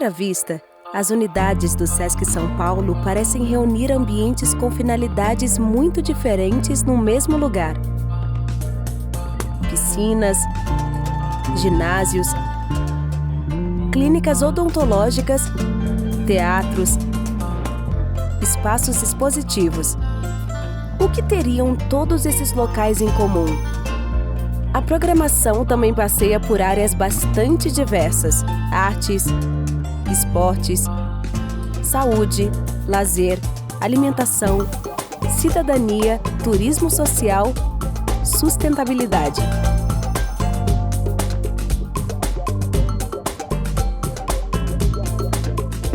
primeira vista, as unidades do Sesc São Paulo parecem reunir ambientes com finalidades muito diferentes no mesmo lugar. Piscinas, ginásios, clínicas odontológicas, teatros, espaços expositivos. O que teriam todos esses locais em comum? A programação também passeia por áreas bastante diversas: artes, esportes, saúde, lazer, alimentação, cidadania, turismo social, sustentabilidade.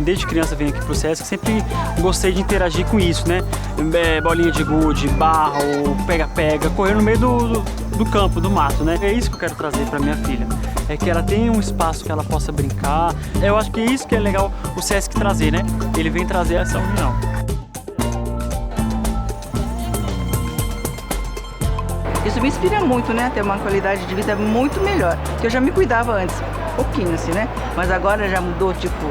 Desde criança venho aqui pro Sesc, sempre gostei de interagir com isso, né? Bolinha de gude, barro, pega-pega, correr no meio do campo, do mato, né? É isso que eu quero trazer para minha filha. É que ela tenha um espaço que ela possa brincar. Eu acho que é isso que é legal o Sesc trazer, né? Ele vem trazer essa união. Isso me inspira muito, né? Ter uma qualidade de vida muito melhor. Porque eu já me cuidava antes, um pouquinho assim, né? Mas agora já mudou, tipo,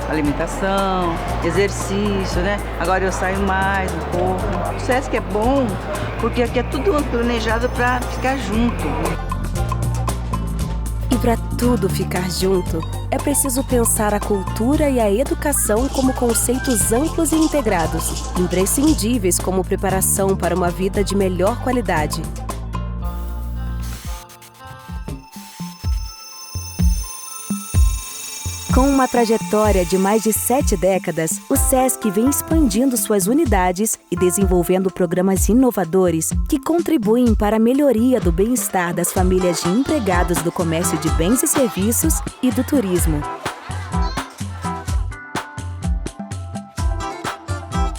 alimentação, exercício, né? Agora eu saio mais um pouco. O Sesc é bom porque aqui é tudo planejado para ficar junto. E para tudo ficar junto, é preciso pensar a cultura e a educação como conceitos amplos e integrados, imprescindíveis como preparação para uma vida de melhor qualidade. Com uma trajetória de mais de 7 décadas, o Sesc vem expandindo suas unidades e desenvolvendo programas inovadores que contribuem para a melhoria do bem-estar das famílias de empregados do comércio de bens e serviços e do turismo.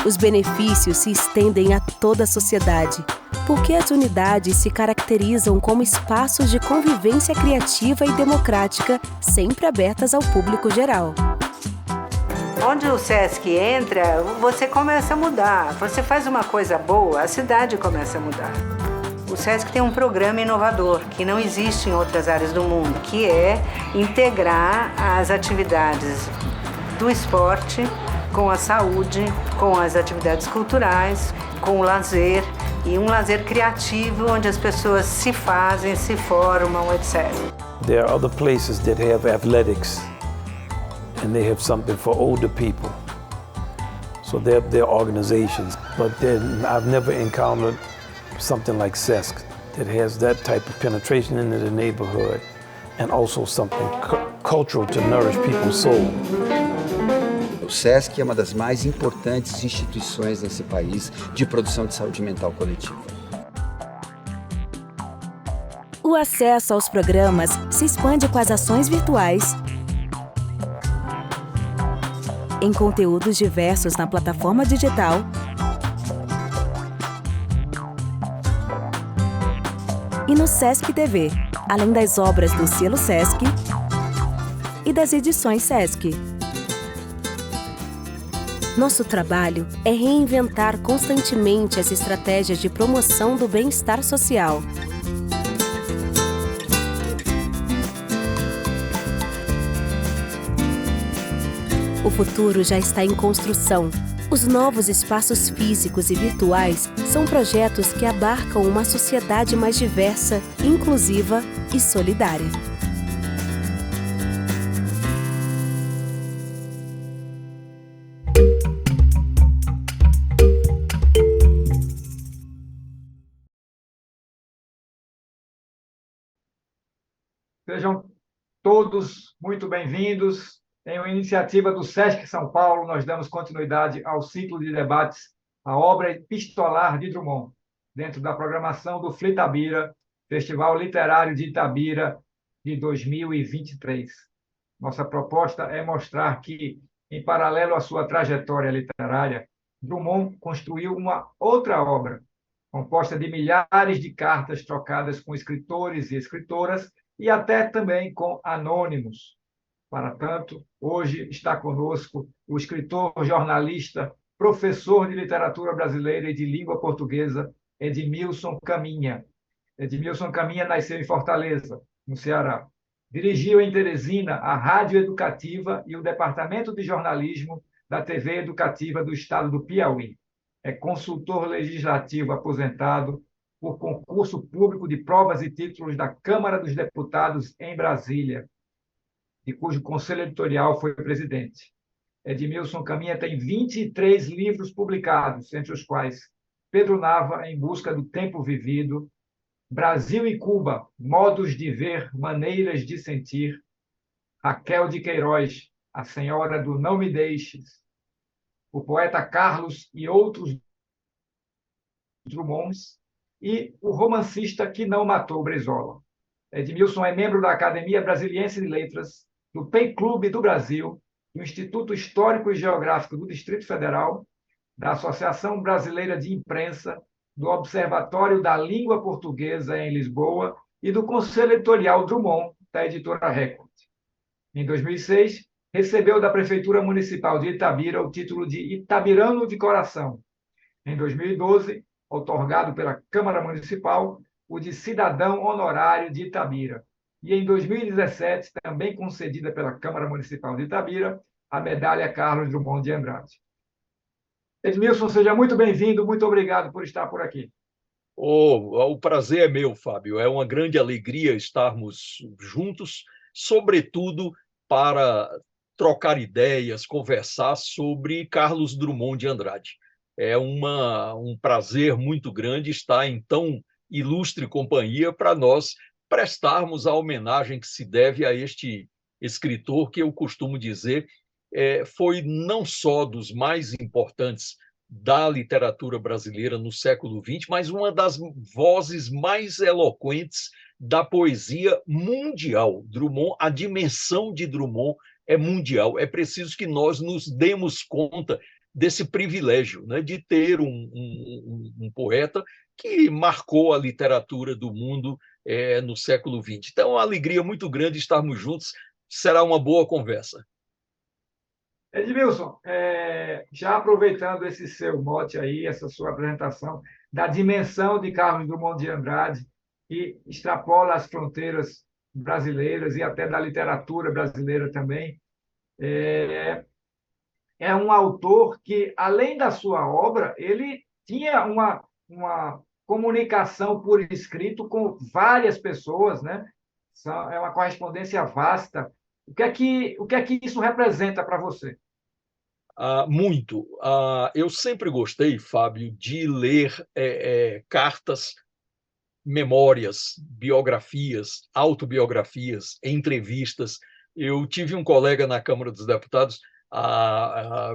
Os benefícios se estendem a toda a sociedade, porque as unidades se caracterizam como espaços de convivência criativa e democrática, sempre abertas ao público geral. Onde o Sesc entra, você começa a mudar. Você faz uma coisa boa, a cidade começa a mudar. O Sesc tem um programa inovador que não existe em outras áreas do mundo, que é integrar as atividades do esporte com a saúde, com as atividades culturais, com o lazer, e um lazer criativo onde as pessoas se fazem, se formam, etc. There are other places that have athletics and they have something for older people. So they're organizations, but then I've never encountered something like Sesc that has that type of penetration into the neighborhood and also something cultural to nourish people's soul. O Sesc é uma das mais importantes instituições nesse país de produção de saúde mental coletiva. O acesso aos programas se expande com as ações virtuais, em conteúdos diversos na plataforma digital e no Sesc TV, além das obras do selo Sesc e das edições Sesc. Nosso trabalho é reinventar constantemente as estratégias de promoção do bem-estar social. O futuro já está em construção. Os novos espaços físicos e virtuais são projetos que abarcam uma sociedade mais diversa, inclusiva e solidária. Sejam todos muito bem-vindos. Em uma iniciativa do Sesc São Paulo, nós damos continuidade ao ciclo de debates A Obra Epistolar de Drummond, dentro da programação do Flitabira, Festival Literário de Itabira de 2023. Nossa proposta é mostrar que, em paralelo à sua trajetória literária, Drummond construiu uma outra obra, composta de milhares de cartas trocadas com escritores e escritoras, e até também com anônimos. Para tanto, hoje está conosco o escritor, jornalista, professor de literatura brasileira e de língua portuguesa, Edmilson Caminha. Edmilson Caminha nasceu em Fortaleza, no Ceará. Dirigiu em Teresina a Rádio Educativa e o Departamento de Jornalismo da TV Educativa do Estado do Piauí. É consultor legislativo aposentado por concurso público de provas e títulos da Câmara dos Deputados em Brasília, de cujo conselho editorial foi presidente. Edmilson Caminha tem 23 livros publicados, entre os quais Pedro Nava, Em Busca do Tempo Vivido, Brasil e Cuba, Modos de Ver, Maneiras de Sentir, Raquel de Queiroz, A Senhora do Não Me Deixes, o poeta Carlos e outros Drummonds, e o romancista que não matou Brizola. Edmilson é membro da Academia Brasiliense de Letras, do PEN Clube do Brasil, do Instituto Histórico e Geográfico do Distrito Federal, da Associação Brasileira de Imprensa, do Observatório da Língua Portuguesa em Lisboa e do Conselho Editorial Drummond, da editora Record. Em 2006, recebeu da Prefeitura Municipal de Itabira o título de Itabirano de Coração. Em 2012, outorgado pela Câmara Municipal, o de Cidadão Honorário de Itabira. E em 2017, também concedida pela Câmara Municipal de Itabira, a medalha Carlos Drummond de Andrade. Edmilson, seja muito bem-vindo, muito obrigado por estar por aqui. O prazer é meu, Fábio. É uma grande alegria estarmos juntos, sobretudo para trocar ideias, conversar sobre Carlos Drummond de Andrade. É um prazer muito grande estar em tão ilustre companhia para nós prestarmos a homenagem que se deve a este escritor que eu costumo dizer foi não só dos mais importantes da literatura brasileira no século XX, mas uma das vozes mais eloquentes da poesia mundial. Drummond, a dimensão de Drummond é mundial. É preciso que nós nos demos conta desse privilégio, né, de ter um poeta que marcou a literatura do mundo no século XX. Então, é uma alegria muito grande estarmos juntos. Será uma boa conversa. Edmilson, já aproveitando esse seu mote aí, essa sua apresentação da dimensão de Carlos Drummond de Andrade, que extrapola as fronteiras brasileiras e até da literatura brasileira também, é um autor que, além da sua obra, ele tinha uma comunicação por escrito com várias pessoas, né? É uma correspondência vasta. O que é que isso representa para você? Muito. Eu sempre gostei, Fábio, de ler cartas, memórias, biografias, autobiografias, entrevistas. Eu tive um colega na Câmara dos Deputados,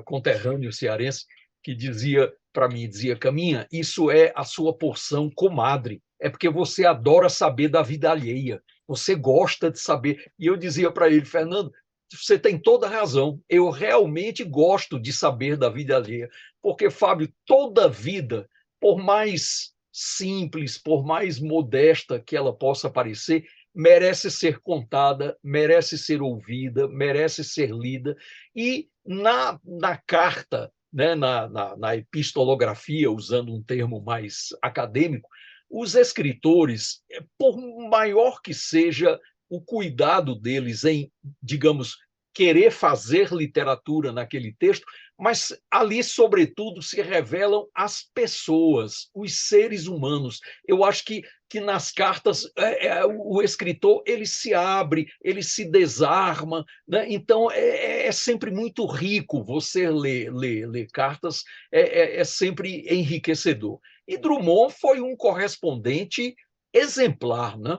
conterrâneo cearense, que dizia para mim, Caminha, isso é a sua porção comadre, é porque você adora saber da vida alheia, você gosta de saber. E eu dizia para ele, Fernando, você tem toda a razão, eu realmente gosto de saber da vida alheia, porque, Fábio, toda vida, por mais simples, por mais modesta que ela possa parecer, merece ser contada, merece ser ouvida, merece ser lida. E na carta, né, na epistolografia, usando um termo mais acadêmico, os escritores, por maior que seja o cuidado deles em, digamos, querer fazer literatura naquele texto, mas ali, sobretudo, se revelam as pessoas, os seres humanos. Eu acho que nas cartas o escritor ele se abre, ele se desarma, né? Então é sempre muito rico você ler cartas, é sempre enriquecedor. E Drummond foi um correspondente exemplar, né?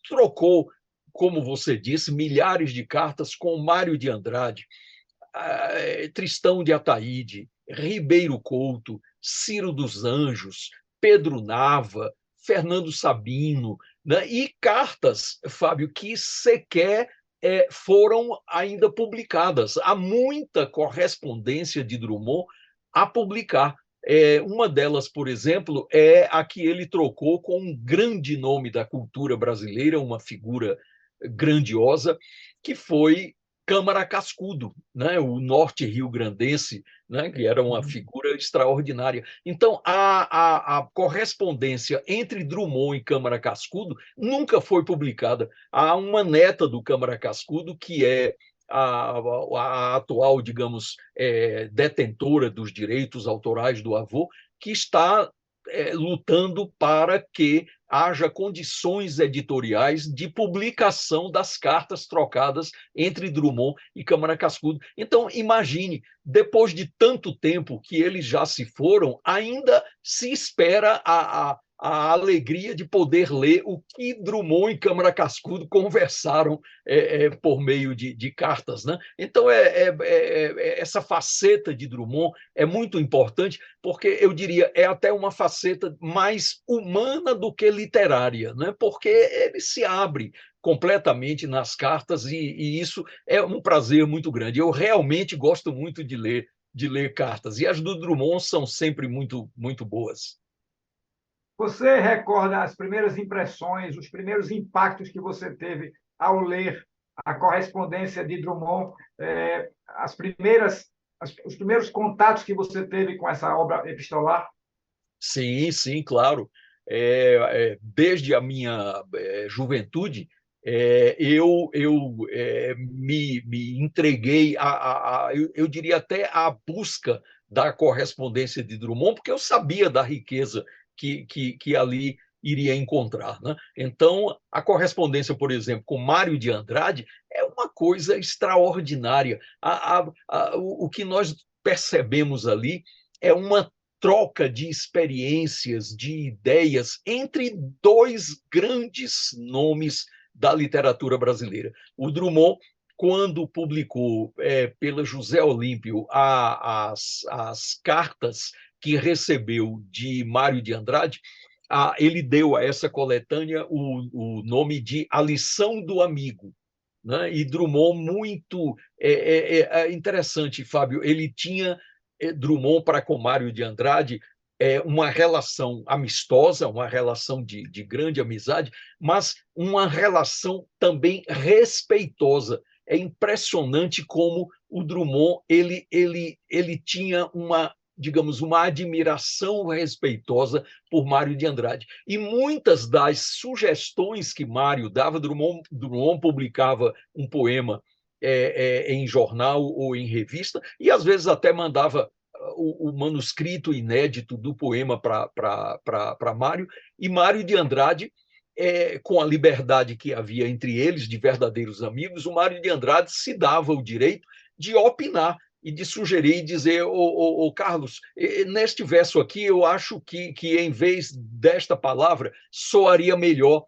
Trocou, como você disse, milhares de cartas com Mário de Andrade, Tristão de Ataíde, Ribeiro Couto, Ciro dos Anjos, Pedro Nava, Fernando Sabino, né? E cartas, Fábio, que sequer foram ainda publicadas. Há muita correspondência de Drummond a publicar. Uma delas, por exemplo, é a que ele trocou com um grande nome da cultura brasileira, uma figura grandiosa, que foi Câmara Cascudo, né? O norte rio-grandense, né? Que era uma figura extraordinária. Então, a correspondência entre Drummond e Câmara Cascudo nunca foi publicada. Há uma neta do Câmara Cascudo, que é a atual, digamos, detentora dos direitos autorais do avô, que está lutando para que haja condições editoriais de publicação das cartas trocadas entre Drummond e Câmara Cascudo. Então, imagine, depois de tanto tempo que eles já se foram, ainda se espera a alegria de poder ler o que Drummond e Câmara Cascudo conversaram por meio de cartas, né? Então, essa faceta de Drummond é muito importante, porque eu diria é até uma faceta mais humana do que literária, né? Porque ele se abre completamente nas cartas e isso é um prazer muito grande. Eu realmente gosto muito de ler cartas, e as do Drummond são sempre muito, muito boas. Você recorda as primeiras impressões, os primeiros impactos que você teve ao ler a correspondência de Drummond, os primeiros contatos que você teve com essa obra epistolar? Sim, sim, claro. Desde a minha juventude, eu me entreguei eu diria até à busca da correspondência de Drummond, porque eu sabia da riqueza que ali iria encontrar, né? Então, a correspondência, por exemplo, com Mário de Andrade é uma coisa extraordinária. O que nós percebemos ali é uma troca de experiências, de ideias entre dois grandes nomes da literatura brasileira. O Drummond, quando publicou pela José Olímpio as cartas que recebeu de Mário de Andrade, ele deu a essa coletânea o nome de A Lição do Amigo, né? E Drummond, muito interessante, Fábio, ele tinha, Drummond para com Mário de Andrade, uma relação amistosa, uma relação de grande amizade, mas uma relação também respeitosa. É impressionante como o Drummond ele tinha digamos, uma admiração respeitosa por Mário de Andrade. E muitas das sugestões que Mário dava, Drummond publicava um poema em jornal ou em revista, e às vezes até mandava o manuscrito inédito do poema para Mário, e Mário de Andrade, com a liberdade que havia entre eles, de verdadeiros amigos, o Mário de Andrade se dava o direito de opinar e de sugerir e dizer, Carlos, neste verso aqui, eu acho que em vez desta palavra, soaria melhor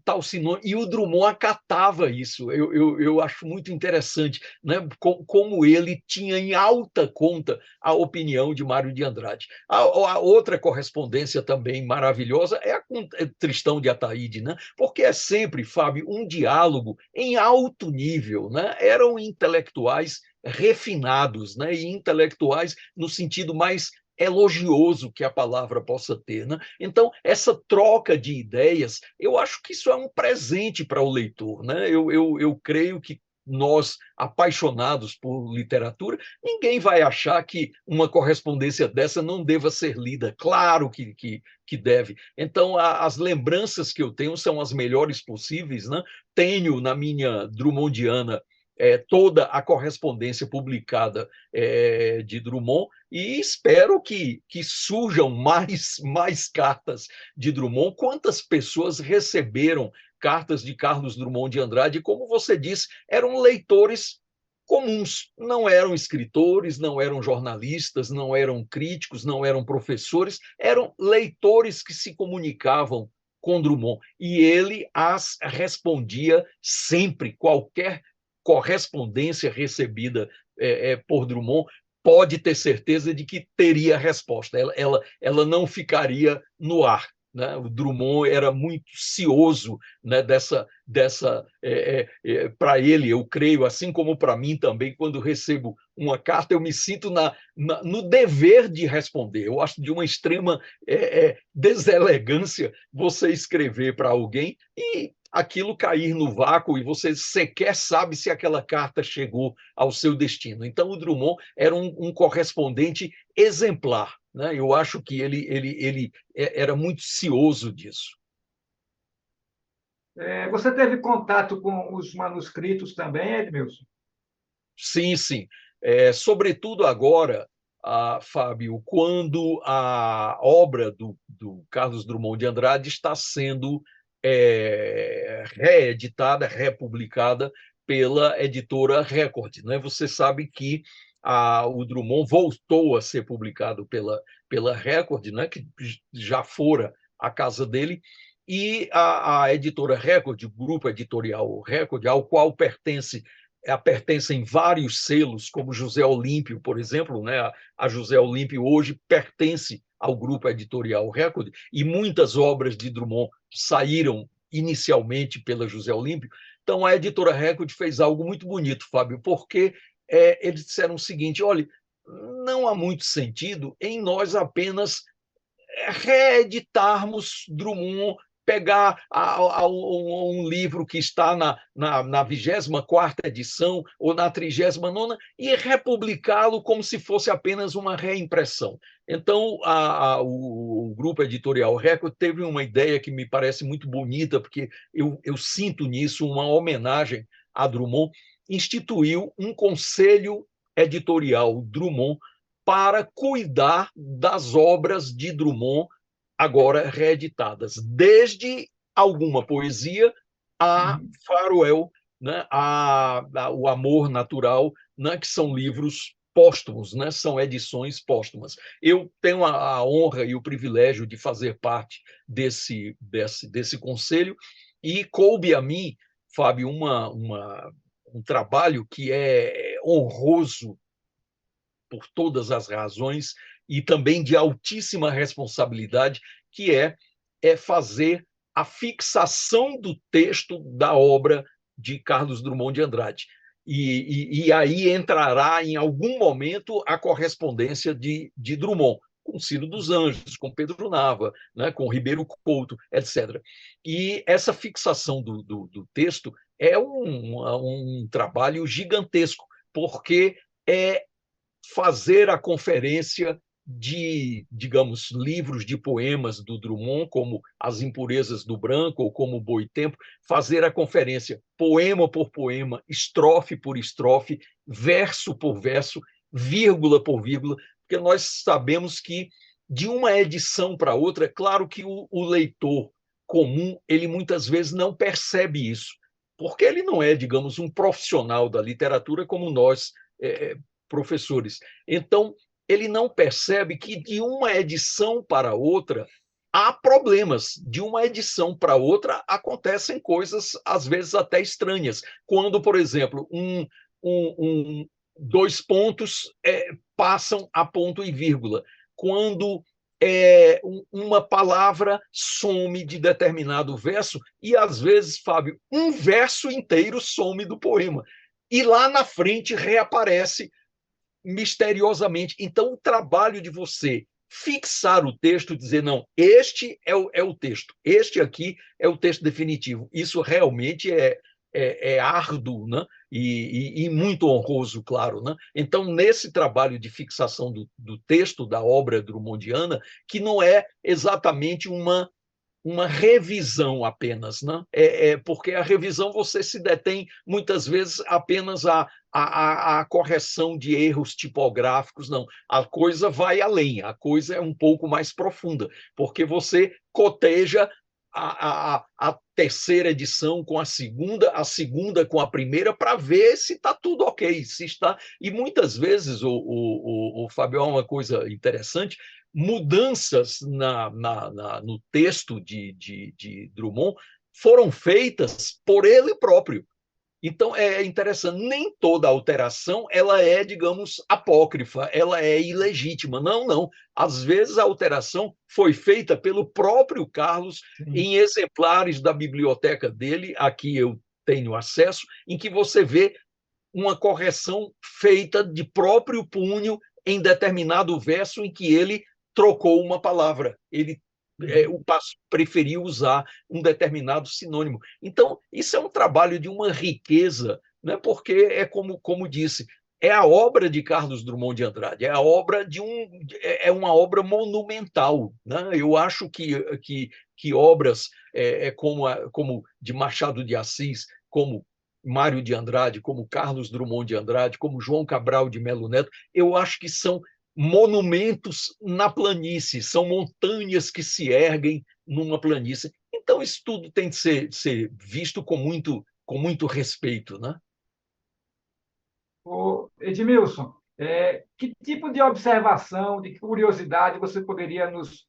tal sinônimo. E o Drummond acatava isso. Eu acho muito interessante, né? Como ele tinha em alta conta a opinião de Mário de Andrade. A outra correspondência também maravilhosa é a com Tristão de Ataíde, né? Porque é sempre, Fábio, um diálogo em alto nível, né? Eram intelectuais refinados, né? E intelectuais no sentido mais elogioso que a palavra possa ter, né? Então, essa troca de ideias, eu acho que isso é um presente para o leitor, né? Eu creio que nós, apaixonados por literatura, ninguém vai achar que uma correspondência dessa não deva ser lida. Claro que deve. Então, as lembranças que eu tenho são as melhores possíveis, né? Tenho na minha Drummondiana toda a correspondência publicada de Drummond, e espero que surjam mais cartas de Drummond. Quantas pessoas receberam cartas de Carlos Drummond de Andrade? Como você disse, eram leitores comuns, não eram escritores, não eram jornalistas, não eram críticos, não eram professores, eram leitores que se comunicavam com Drummond, e ele as respondia sempre. Qualquer correspondência recebida por Drummond, pode ter certeza de que teria resposta. Ela não ficaria no ar, né? O Drummond era muito cioso, né, para ele, eu creio, assim como para mim também, quando recebo uma carta, eu me sinto no dever de responder. Eu acho de uma extrema deselegância você escrever para alguém e aquilo cair no vácuo e você sequer sabe se aquela carta chegou ao seu destino. Então, o Drummond era um correspondente exemplar, né? Eu acho que ele era muito cioso disso. Você teve contato com os manuscritos também, Edmilson? Sim, sim. Sobretudo agora, Fábio, quando a obra do Carlos Drummond de Andrade está sendo reeditada, republicada pela editora Record, né? Você sabe que o Drummond voltou a ser publicado pela Record, né? Que já fora a casa dele, e a editora Record, o grupo editorial Record, ao qual pertencem vários selos, como José Olímpio, por exemplo, né? A José Olímpio hoje pertence ao grupo editorial Record, e muitas obras de Drummond saíram inicialmente pela José Olímpio. Então, a editora Record fez algo muito bonito, Fábio, porque eles disseram o seguinte: olha, não há muito sentido em nós apenas reeditarmos Drummond, pegar um livro que está na 24ª edição ou na 39ª e republicá-lo como se fosse apenas uma reimpressão. Então, o grupo editorial Record teve uma ideia que me parece muito bonita, porque eu sinto nisso uma homenagem a Drummond, instituiu um conselho editorial Drummond para cuidar das obras de Drummond agora reeditadas, desde alguma poesia a Faroel, né, o Amor Natural, né, que são livros póstumos, né, são edições póstumas. Eu tenho a honra e o privilégio de fazer parte desse conselho, e coube a mim, Fábio, um trabalho que é honroso por todas as razões e também de altíssima responsabilidade, que é fazer a fixação do texto da obra de Carlos Drummond de Andrade. E aí entrará em algum momento a correspondência de Drummond, com Ciro dos Anjos, com Pedro Nava, né, com Ribeiro Couto, etc. E essa fixação do texto é um trabalho gigantesco, porque é fazer a conferência de, digamos, livros de poemas do Drummond, como As Impurezas do Branco ou como Boitempo, fazer a conferência poema por poema, estrofe por estrofe, verso por verso, vírgula por vírgula, porque nós sabemos que de uma edição para outra, é claro que o leitor comum, ele muitas vezes não percebe isso, porque ele não é, digamos, um profissional da literatura como nós, professores. Então, ele não percebe que de uma edição para outra há problemas. De uma edição para outra acontecem coisas, às vezes, até estranhas. Quando, por exemplo, dois pontos passam a ponto e vírgula. Quando uma palavra some de determinado verso e, às vezes, Fábio, um verso inteiro some do poema. E lá na frente reaparece misteriosamente. Então, o trabalho de você fixar o texto, dizer, não, este é o texto, este aqui é o texto definitivo, isso realmente é árduo, né? E muito honroso, claro, né? Então, nesse trabalho de fixação do texto da obra drummondiana, que não é exatamente uma revisão apenas, né? Porque a revisão você se detém muitas vezes apenas a correção de erros tipográficos, não. A coisa vai além, a coisa é um pouco mais profunda, porque você coteja a terceira edição com a segunda com a primeira, para ver se está tudo ok, se está. E muitas vezes, o Fábio, é uma coisa interessante, mudanças no texto de Drummond foram feitas por ele próprio. Então, é interessante, nem toda alteração ela é, digamos, apócrifa, ela é ilegítima. Não, não. Às vezes a alteração foi feita pelo próprio Carlos Sim. em exemplares da biblioteca dele, aqui eu tenho acesso, em que você vê uma correção feita de próprio punho em determinado verso em que ele trocou uma palavra. Ele o Passo preferiu usar um determinado sinônimo. Então, isso é um trabalho de uma riqueza, né? Porque é como disse, é a obra de Carlos Drummond de Andrade, é a obra é uma obra monumental, né? Eu acho que obras como de Machado de Assis, como Mário de Andrade, como Carlos Drummond de Andrade, como João Cabral de Melo Neto, eu acho que são monumentos na planície, são montanhas que se erguem numa planície. Então, isso tudo tem de ser visto com muito respeito, né? Ô, Edmilson, que tipo de observação, de curiosidade você poderia nos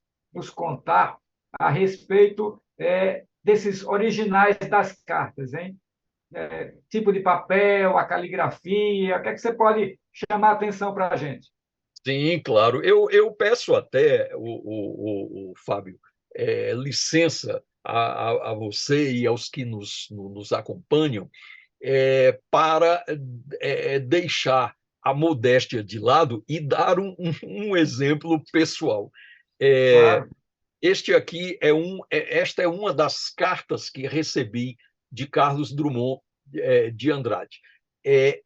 contar a respeito desses originais das cartas, hein? Tipo de papel, a caligrafia, o que é que você pode chamar a atenção para a gente? Sim, claro. Eu peço até, o Fábio, licença a você e aos que nos acompanham, para deixar a modéstia de lado e dar um exemplo pessoal. É, Claro. Esta é uma das cartas que recebi de Carlos Drummond de Andrade.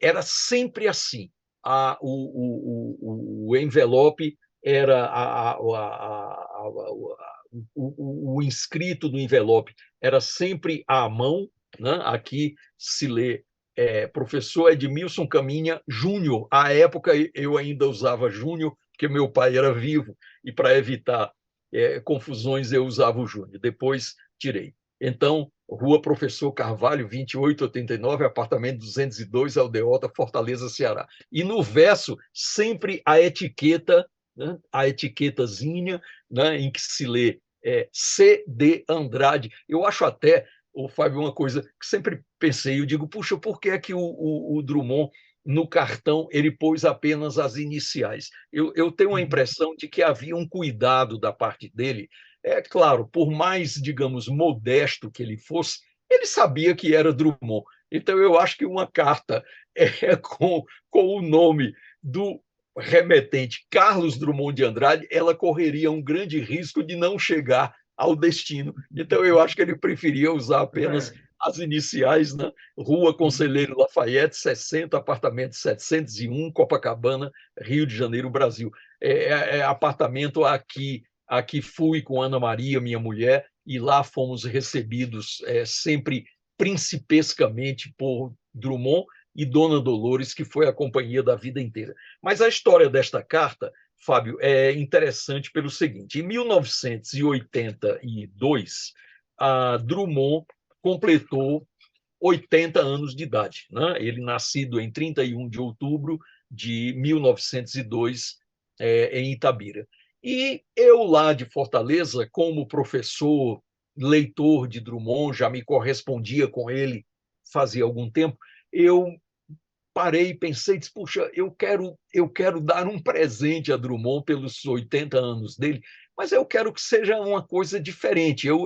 Era sempre assim. O envelope era o inscrito do envelope era sempre à mão, né? Aqui se lê professor Edmilson Caminha Júnior. À época eu ainda usava Júnior, porque meu pai era vivo, e para evitar confusões eu usava o Júnior. Depois tirei. Então, Rua Professor Carvalho, 2889, apartamento 202, Aldeota, Fortaleza, Ceará. E no verso, sempre a etiqueta, né, a etiquetazinha, né, em que se lê C.D. Andrade. Eu acho até, o Fábio, uma coisa que sempre pensei, eu digo, puxa, por que é que o Drummond, no cartão, ele pôs apenas as iniciais? Eu tenho a impressão de que havia um cuidado da parte dele. É claro, por mais, digamos, modesto que ele fosse, ele sabia que era Drummond. Então, eu acho que uma carta com o nome do remetente Carlos Drummond de Andrade, ela correria um grande risco de não chegar ao destino. Então, eu acho que ele preferia usar apenas as iniciais, né? Rua Conselheiro Lafayette, 60, apartamento 701, Copacabana, Rio de Janeiro, Brasil. Apartamento aqui fui com Ana Maria, minha mulher, e lá fomos recebidos sempre principescamente por Drummond e Dona Dolores, que foi a companhia da vida inteira. Mas a história desta carta, Fábio, é interessante pelo seguinte: em 1982, a Drummond completou 80 anos de idade, né? Ele nascido em 31 de outubro de 1902, em Itabira. E eu lá de Fortaleza, como professor, leitor de Drummond, já me correspondia com ele fazia algum tempo, eu parei e pensei, disse, puxa, eu quero dar um presente a Drummond pelos 80 anos dele, mas eu quero que seja uma coisa diferente. Eu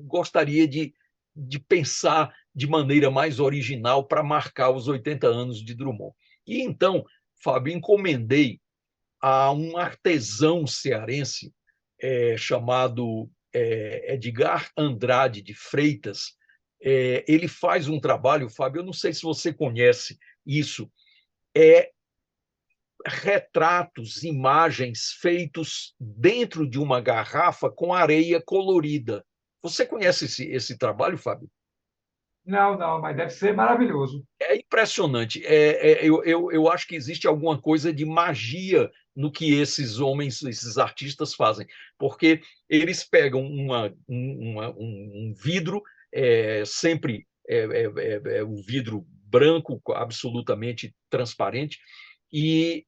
gostaria de pensar de maneira mais original para marcar os 80 anos de Drummond. E então, Fábio, encomendei a um artesão cearense chamado Edgar Andrade de Freitas. Ele faz um trabalho, Fábio, eu não sei se você conhece isso, retratos, imagens feitos dentro de uma garrafa com areia colorida. Você conhece esse trabalho, Fábio? Não, não, mas deve ser maravilhoso. É impressionante. Eu acho que existe alguma coisa de magia no que esses homens, esses artistas fazem, porque eles pegam um vidro, sempre um vidro branco, absolutamente transparente, e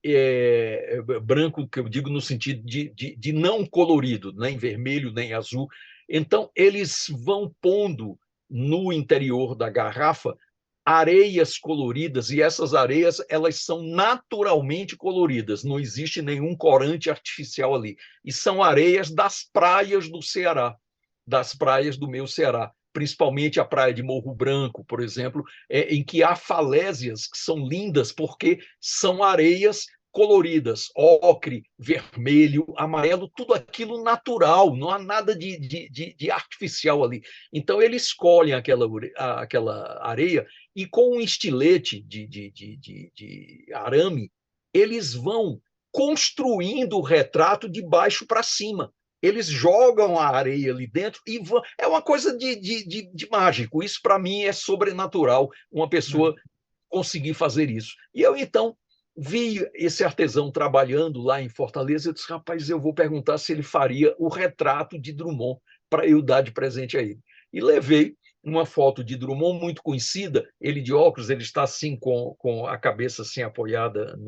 branco, que eu digo no sentido de não colorido, nem vermelho, nem azul. Então, eles vão pondo no interior da garrafa areias coloridas, e essas areias elas são naturalmente coloridas, não existe nenhum corante artificial ali. E são areias das praias do Ceará, das praias do meu Ceará, principalmente a praia de Morro Branco, por exemplo, em que há falésias que são lindas porque são areias coloridas, ocre, vermelho, amarelo, tudo aquilo natural, não há nada de artificial ali. Então, eles escolhem aquela areia e com um estilete de arame, eles vão construindo o retrato de baixo para cima. Eles jogam a areia ali dentro e vão... É uma coisa de mágico. Isso, para mim, é sobrenatural, uma pessoa conseguir fazer isso. E eu, então, vi esse artesão trabalhando lá em Fortaleza, eu disse, rapaz, eu vou perguntar se ele faria o retrato de Drummond para eu dar de presente a ele. E levei uma foto de Drummond muito conhecida, ele de óculos, ele está assim com a cabeça assim apoiada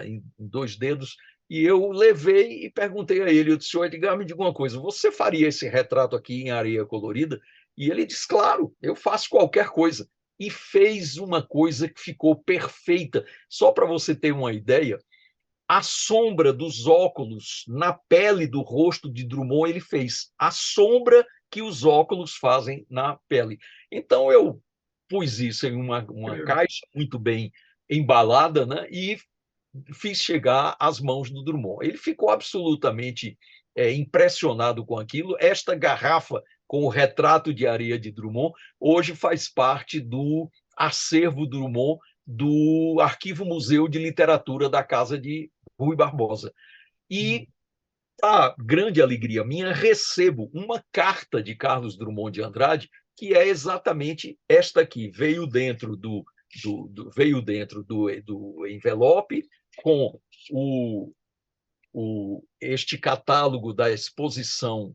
em 2 dedos, e eu levei e perguntei a ele, eu disse, senhor Edgar, me diga uma coisa, você faria esse retrato aqui em areia colorida? E ele disse, claro, eu faço qualquer coisa. E fez uma coisa que ficou perfeita. Só para você ter uma ideia, a sombra dos óculos na pele do rosto de Drummond ele fez. A sombra que os óculos fazem na pele. Então, eu pus isso em uma caixa muito bem embalada, né, e fiz chegar às mãos do Drummond. Ele ficou absolutamente impressionado com aquilo. Esta garrafa com o retrato de areia de Drummond, hoje faz parte do acervo Drummond do Arquivo Museu de Literatura da Casa de Rui Barbosa. E, a grande alegria minha, recebo uma carta de Carlos Drummond de Andrade, que é exatamente esta aqui. Veio dentro do envelope com este catálogo da exposição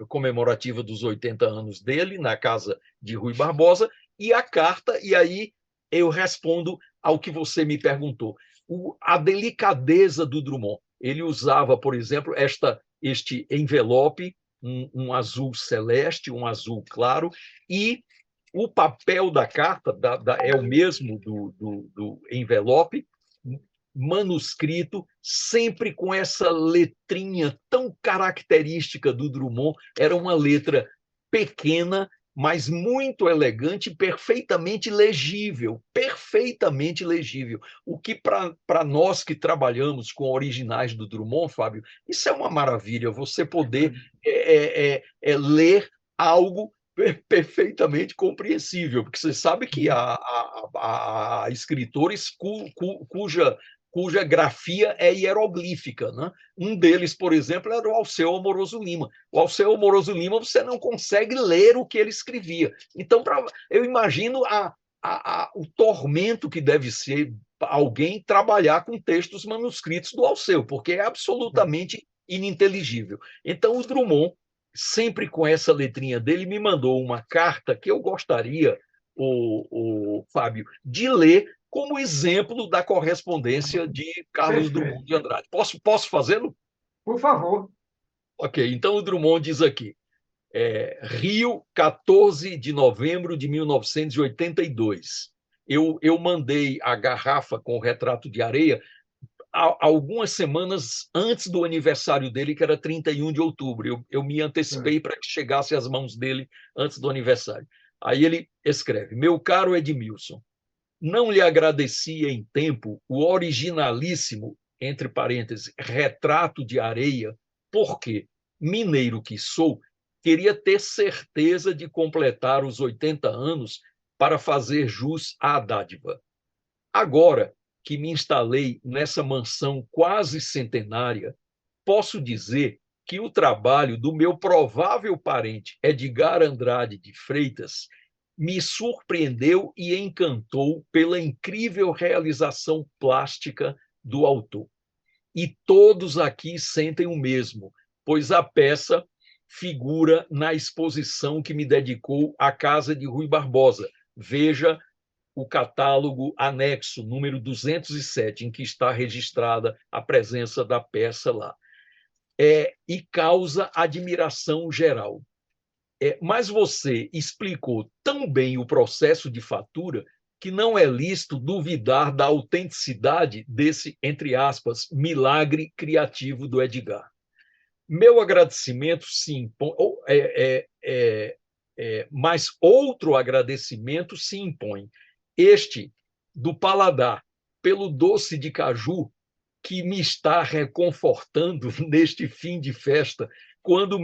comemorativa dos 80 anos dele, na casa de Rui Barbosa, e a carta, e aí eu respondo ao que você me perguntou. A delicadeza do Drummond. Ele usava, por exemplo, este envelope, um azul celeste, um azul claro, e o papel da carta é o mesmo do envelope, manuscrito, sempre com essa letrinha tão característica do Drummond. Era uma letra pequena, mas muito elegante, perfeitamente legível, perfeitamente legível. O que para nós que trabalhamos com originais do Drummond, Fábio, isso é uma maravilha, você poder ler algo perfeitamente compreensível, porque você sabe que há escritores cuja grafia é hieroglífica, né? Um deles, por exemplo, era o Alceu Amoroso Lima. O Alceu Amoroso Lima, você não consegue ler o que ele escrevia. Então, eu imagino o tormento que deve ser alguém trabalhar com textos manuscritos do Alceu, porque é absolutamente ininteligível. Então, o Drummond, sempre com essa letrinha dele, me mandou uma carta que eu gostaria, Fábio, de ler como exemplo da correspondência de Carlos Drummond de Andrade. Posso fazê-lo? Por favor. Ok, então o Drummond diz aqui, Rio, 14 de novembro de 1982. Eu mandei a garrafa com o retrato de areia algumas semanas antes do aniversário dele, que era 31 de outubro. Eu me antecipei para que chegasse às mãos dele antes do aniversário. Aí ele escreve, meu caro Edmilson, não lhe agradeci em tempo o originalíssimo, entre parênteses, retrato de areia, porque, mineiro que sou, queria ter certeza de completar os 80 anos para fazer jus à dádiva. Agora que me instalei nessa mansão quase centenária, posso dizer que o trabalho do meu provável parente Edgar Andrade de Freitas me surpreendeu e encantou pela incrível realização plástica do autor. E todos aqui sentem o mesmo, pois a peça figura na exposição que me dedicou à Casa de Rui Barbosa. Veja o catálogo anexo, número 207, em que está registrada a presença da peça lá. E causa admiração geral. Mas você explicou tão bem o processo de fatura que não é lícito duvidar da autenticidade desse, entre aspas, milagre criativo do Edgar. Meu agradecimento se impõe, mas outro agradecimento se impõe. Este do paladar, pelo doce de caju que me está reconfortando neste fim de festa, quando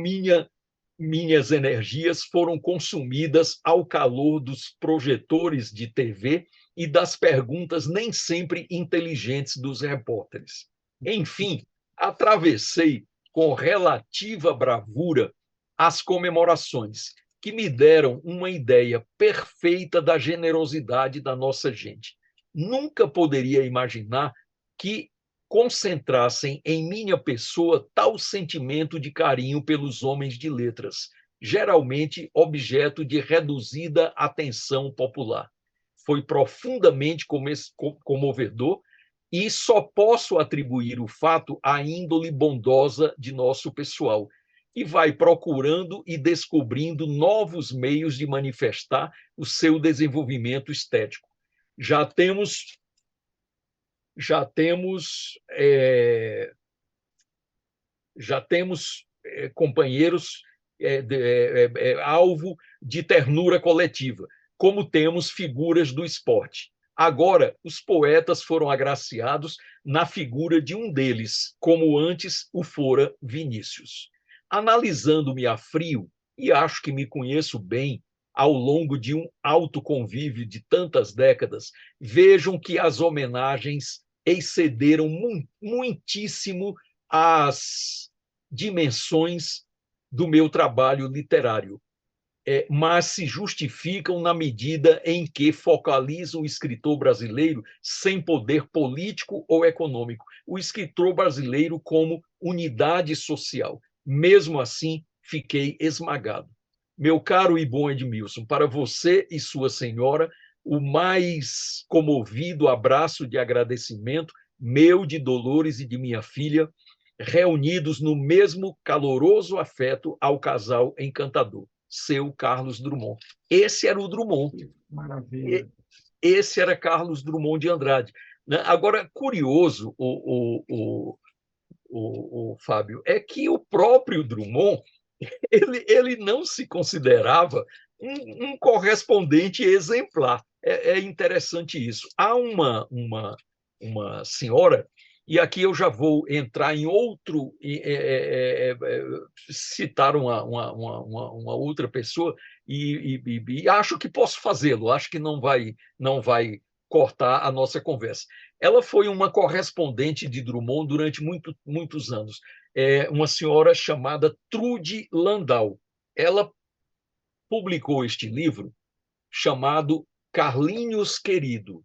minhas energias foram consumidas ao calor dos projetores de TV e das perguntas nem sempre inteligentes dos repórteres. Enfim, atravessei com relativa bravura as comemorações, que me deram uma ideia perfeita da generosidade da nossa gente. Nunca poderia imaginar que concentrassem em minha pessoa tal sentimento de carinho pelos homens de letras, geralmente objeto de reduzida atenção popular. Foi profundamente comovedor e só posso atribuir o fato à índole bondosa de nosso pessoal, que vai procurando e descobrindo novos meios de manifestar o seu desenvolvimento estético. Já temos companheiros alvo de ternura coletiva, como temos figuras do esporte. Agora, os poetas foram agraciados na figura de um deles, como antes o fora Vinícius. Analisando-me a frio, e acho que me conheço bem ao longo de um alto convívio de tantas décadas, vejam que as homenagens excederam muitíssimo as dimensões do meu trabalho literário, mas se justificam na medida em que focalizam o escritor brasileiro sem poder político ou econômico, o escritor brasileiro como unidade social. Mesmo assim, fiquei esmagado. Meu caro e bom Edmilson, para você e sua senhora, o mais comovido abraço de agradecimento, meu, de Dolores e de minha filha, reunidos no mesmo caloroso afeto ao casal encantador, seu Carlos Drummond. Esse era o Drummond. Maravilha. Esse era Carlos Drummond de Andrade. Agora, curioso, o Fábio, é que o próprio Drummond ele não se considerava um correspondente exemplar. É interessante isso. Há uma senhora, e aqui eu já vou entrar em outro, citar uma outra pessoa, e acho que posso fazê-lo, acho que não vai cortar a nossa conversa. Ela foi uma correspondente de Drummond durante muitos anos, uma senhora chamada Trude Landau. Ela publicou este livro chamado Carlinhos Querido,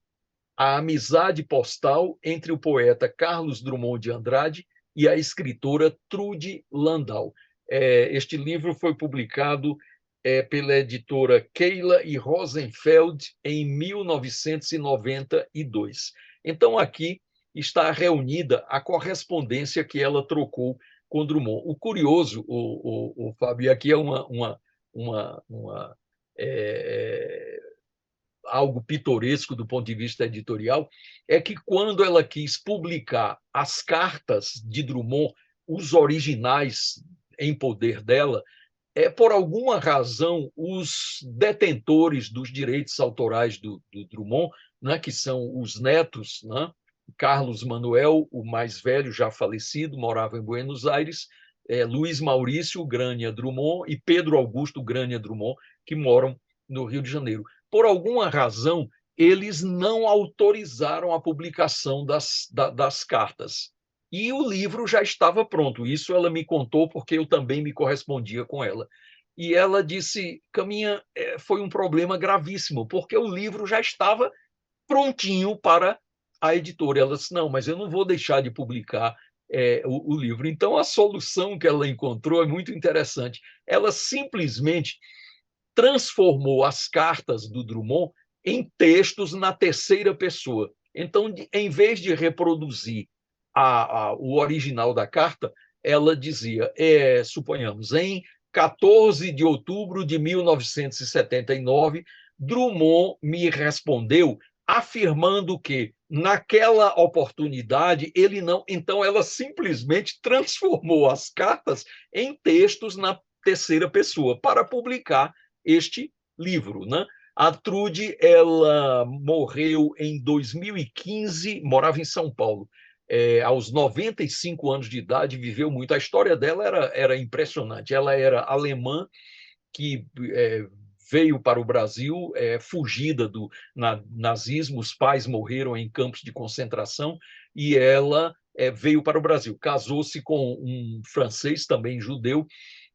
a amizade postal entre o poeta Carlos Drummond de Andrade e a escritora Trude Landau. Este livro foi publicado pela editora Keila e Rosenfeld em 1992. Então, aqui está reunida a correspondência que ela trocou com Drummond. O curioso, o Fábio, aqui é algo pitoresco do ponto de vista editorial, é que quando ela quis publicar as cartas de Drummond, os originais em poder dela, por alguma razão, os detentores dos direitos autorais do Drummond, né, que são os netos, né, Carlos Manuel, o mais velho, já falecido, morava em Buenos Aires, Luiz Maurício Grania Drummond e Pedro Augusto Grania Drummond, que moram no Rio de Janeiro. Por alguma razão, eles não autorizaram a publicação das cartas. E o livro já estava pronto. Isso ela me contou porque eu também me correspondia com ela. E ela disse, Caminha, foi um problema gravíssimo, porque o livro já estava prontinho para a editora. Ela disse, não, mas eu não vou deixar de publicar o livro. Então, a solução que ela encontrou é muito interessante. Ela simplesmente transformou as cartas do Drummond em textos na terceira pessoa. Então, em vez de reproduzir o original da carta, ela dizia, suponhamos, em 14 de outubro de 1979, Drummond me respondeu afirmando que, naquela oportunidade, ele não. Então, ela simplesmente transformou as cartas em textos na terceira pessoa para publicar este livro, né? A Trude, ela morreu em 2015, morava em São Paulo. Aos 95 anos de idade, viveu muito. A história dela era impressionante. Ela era alemã que veio para o Brasil, fugida do nazismo, os pais morreram em campos de concentração, e ela veio para o Brasil. Casou-se com um francês, também judeu,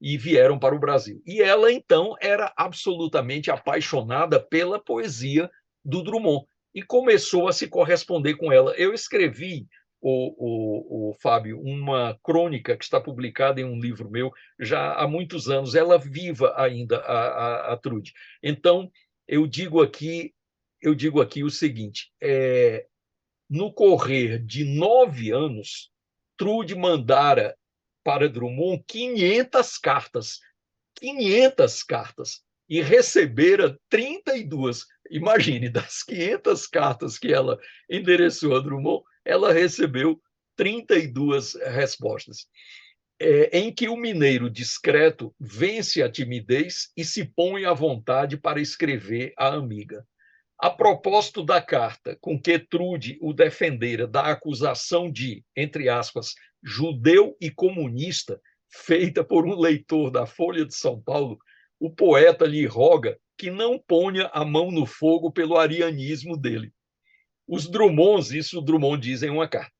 e vieram para o Brasil. E ela, então, era absolutamente apaixonada pela poesia do Drummond, e começou a se corresponder com ela. Eu escrevi, o Fábio, uma crônica que está publicada em um livro meu já há muitos anos, ela viva ainda, a Trude. Então, eu digo aqui o seguinte, no correr de 9 anos, Trude mandara para Drummond 500 cartas, e recebera 32. Imagine, das 500 cartas que ela endereçou a Drummond, ela recebeu 32 respostas, em que o mineiro discreto vence a timidez e se põe à vontade para escrever à amiga. A propósito da carta com que Trude o defendera da acusação de, entre aspas, judeu e comunista, feita por um leitor da Folha de São Paulo, o poeta lhe roga que não ponha a mão no fogo pelo arianismo dele. Os Drummonds, isso o Drummond diz em uma carta,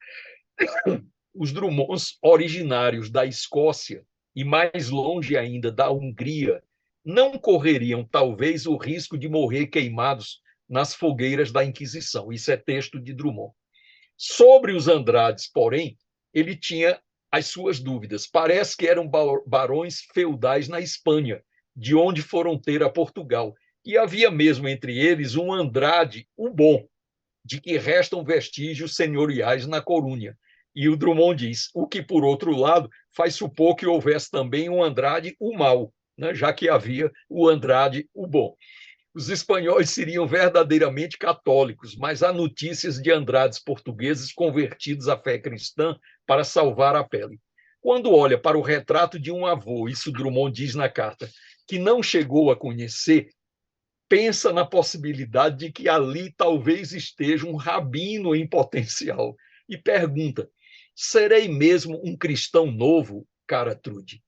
os Drummonds originários da Escócia e mais longe ainda da Hungria não correriam talvez o risco de morrer queimados nas fogueiras da Inquisição. Isso é texto de Drummond. Sobre os Andrades, porém, ele tinha as suas dúvidas. Parece que eram barões feudais na Espanha, de onde foram ter a Portugal. E havia mesmo entre eles um Andrade, o bom, de que restam vestígios senhoriais na Corunha. E o Drummond diz, o que, por outro lado, faz supor que houvesse também um Andrade, o mau, né? Já que havia o Andrade, o bom. Os espanhóis seriam verdadeiramente católicos, mas há notícias de Andrades portugueses convertidos à fé cristã para salvar a pele. Quando olha para o retrato de um avô, isso Drummond diz na carta, que não chegou a conhecer, pensa na possibilidade de que ali talvez esteja um rabino em potencial e pergunta, serei mesmo um cristão novo, cara Trude?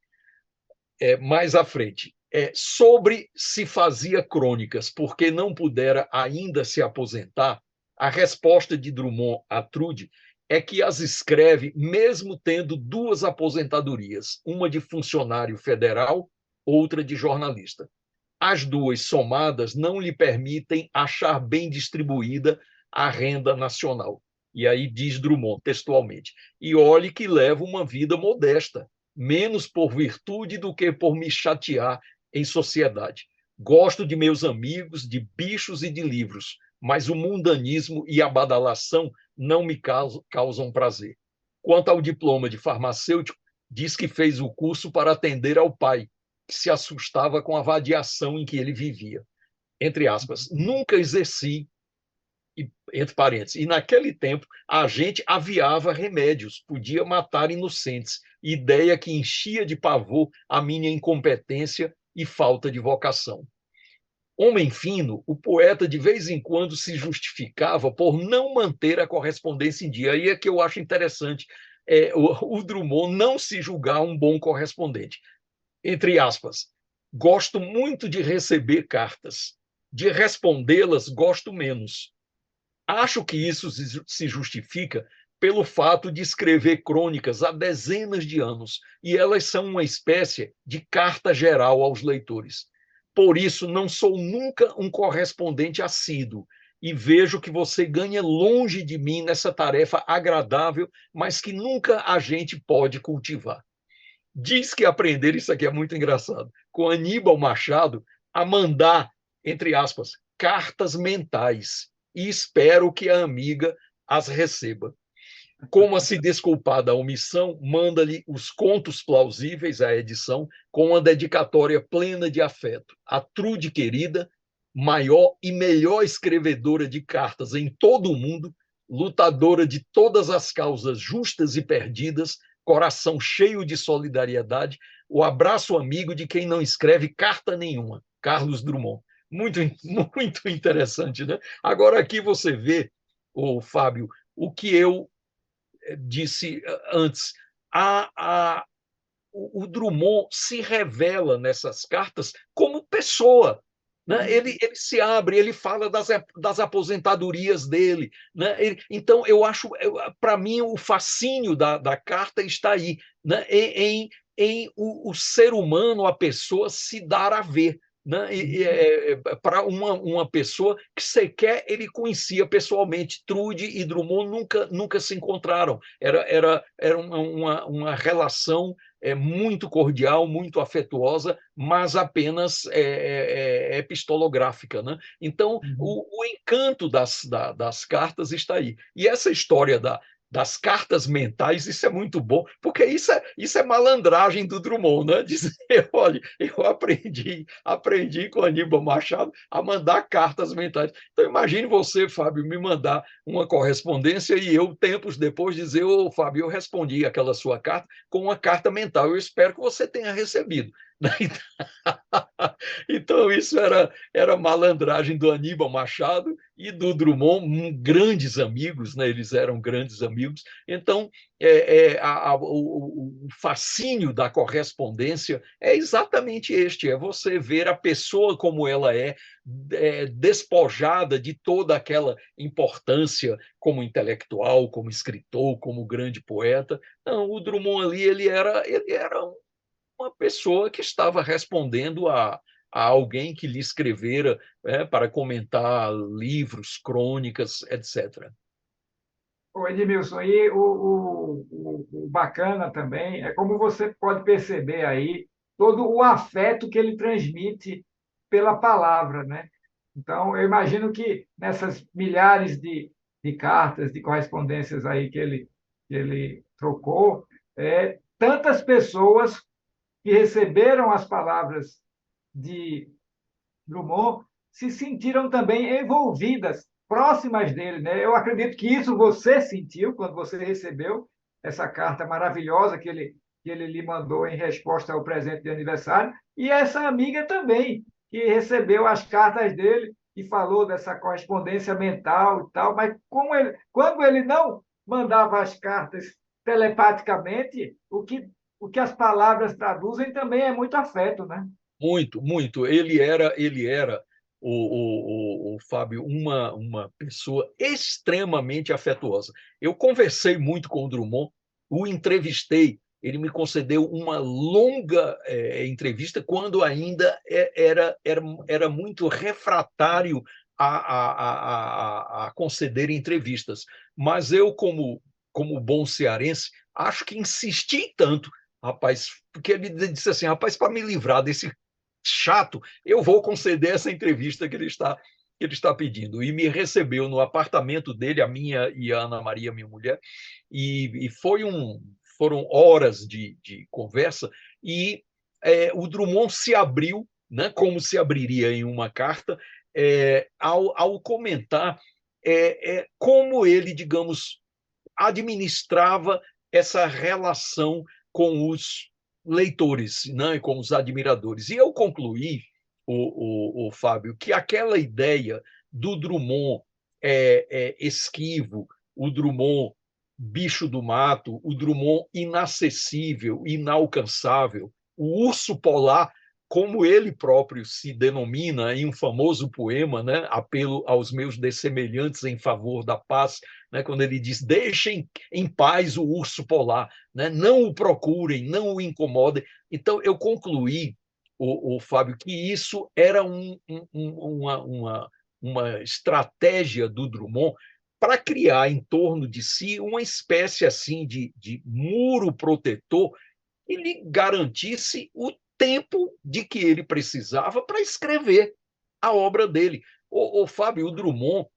Mais à frente, sobre se fazia crônicas porque não pudera ainda se aposentar, a resposta de Drummond a Trude é que as escreve mesmo tendo 2 aposentadorias, uma de funcionário federal, outra de jornalista. As 2 somadas não lhe permitem achar bem distribuída a renda nacional. E aí diz Drummond, textualmente, e olhe que levo uma vida modesta, menos por virtude do que por me chatear em sociedade. Gosto de meus amigos, de bichos e de livros, mas o mundanismo e a badalação não me causam prazer. Quanto ao diploma de farmacêutico, diz que fez o curso para atender ao pai, que se assustava com a vadiação em que ele vivia. Entre aspas, nunca exerci, entre parênteses, e naquele tempo a gente aviava remédios, podia matar inocentes, ideia que enchia de pavor a minha incompetência e falta de vocação. Homem fino, o poeta de vez em quando se justificava por não manter a correspondência em dia. Aí é que eu acho interessante o Drummond não se julgar um bom correspondente. Entre aspas, gosto muito de receber cartas, de respondê-las gosto menos. Acho que isso se justifica pelo fato de escrever crônicas há dezenas de anos, e elas são uma espécie de carta geral aos leitores. Por isso, não sou nunca um correspondente assíduo, e vejo que você ganha longe de mim nessa tarefa agradável, mas que nunca a gente pode cultivar. Diz que aprender, isso aqui é muito engraçado, com Aníbal Machado, a mandar, entre aspas, cartas mentais, e espero que a amiga as receba. como a se desculpar da omissão, manda-lhe os contos plausíveis à edição, com uma dedicatória plena de afeto. A Trude querida, maior e melhor escrevedora de cartas em todo o mundo, lutadora de todas as causas justas e perdidas, coração cheio de solidariedade, o abraço amigo de quem não escreve carta nenhuma. Carlos Drummond. Muito, muito interessante, né? Agora aqui você vê, Fábio, o que eu disse antes, o Drummond se revela nessas cartas como pessoa. Né? Ele se abre, ele fala das aposentadorias dele. Né? Então, eu acho, para mim, o fascínio da carta está aí, né? em o ser humano, a pessoa, se dar a ver. Né? Para uma pessoa que sequer ele conhecia pessoalmente. Trude e Drummond nunca se encontraram. Era uma relação muito cordial, muito afetuosa, mas apenas epistolográfica. Né? Então, o encanto das cartas está aí. E essa história das cartas mentais, isso é muito bom, porque isso é malandragem do Drummond, né? Dizer, olha, eu aprendi com Aníbal Machado a mandar cartas mentais. Então, imagine você, Fábio, me mandar uma correspondência e eu, tempos depois, dizer, Fábio, eu respondi aquela sua carta com uma carta mental. Eu espero que você tenha recebido. Então, isso era malandragem do Aníbal Machado e do Drummond, grandes amigos, né? Eles eram grandes amigos. Então, o fascínio da correspondência é exatamente este: é você ver a pessoa como ela despojada de toda aquela importância como intelectual, como escritor, como grande poeta. Não, o Drummond ali, ele era uma pessoa que estava respondendo a alguém que lhe escrevera para comentar livros, crônicas, etc. Ô, Edmilson, e o bacana também é como você pode perceber aí todo o afeto que ele transmite pela palavra, né? Então, eu imagino que nessas milhares de cartas, de correspondências aí que ele trocou, tantas pessoas que receberam as palavras de Drummond se sentiram também envolvidas, próximas dele. Né? Eu acredito que isso você sentiu quando você recebeu essa carta maravilhosa que ele lhe mandou em resposta ao presente de aniversário, e essa amiga também, que recebeu as cartas dele e falou dessa correspondência mental e tal, mas quando ele não mandava as cartas telepaticamente, o que as palavras traduzem também é muito afeto, né? Muito, muito. Ele era o Fábio, uma pessoa extremamente afetuosa. Eu conversei muito com o Drummond, o entrevistei, ele me concedeu uma longa entrevista quando ainda era muito refratário a conceder entrevistas. Mas eu, como bom cearense, acho que insisti tanto, rapaz, porque ele disse assim, rapaz, para me livrar desse chato, eu vou conceder essa entrevista que ele está pedindo. E me recebeu no apartamento dele, a minha e a Ana Maria, minha mulher, e foram horas de conversa, e o Drummond se abriu, né, como se abriria em uma carta, ao comentar como ele, digamos, administrava essa relação com os leitores, né, com os admiradores. E eu concluí, o Fábio, que aquela ideia do Drummond esquivo, o Drummond bicho do mato, o Drummond inacessível, inalcançável, o urso polar, como ele próprio se denomina em um famoso poema, né, Apelo aos meus dessemelhantes em favor da paz, né, quando ele diz, deixem em paz o urso polar, né, não o procurem, não o incomodem. Então, eu concluí, o Fábio, que isso era uma estratégia do Drummond para criar em torno de si uma espécie assim de muro protetor que lhe garantisse o tempo de que ele precisava para escrever a obra dele. O Fábio, o Drummond,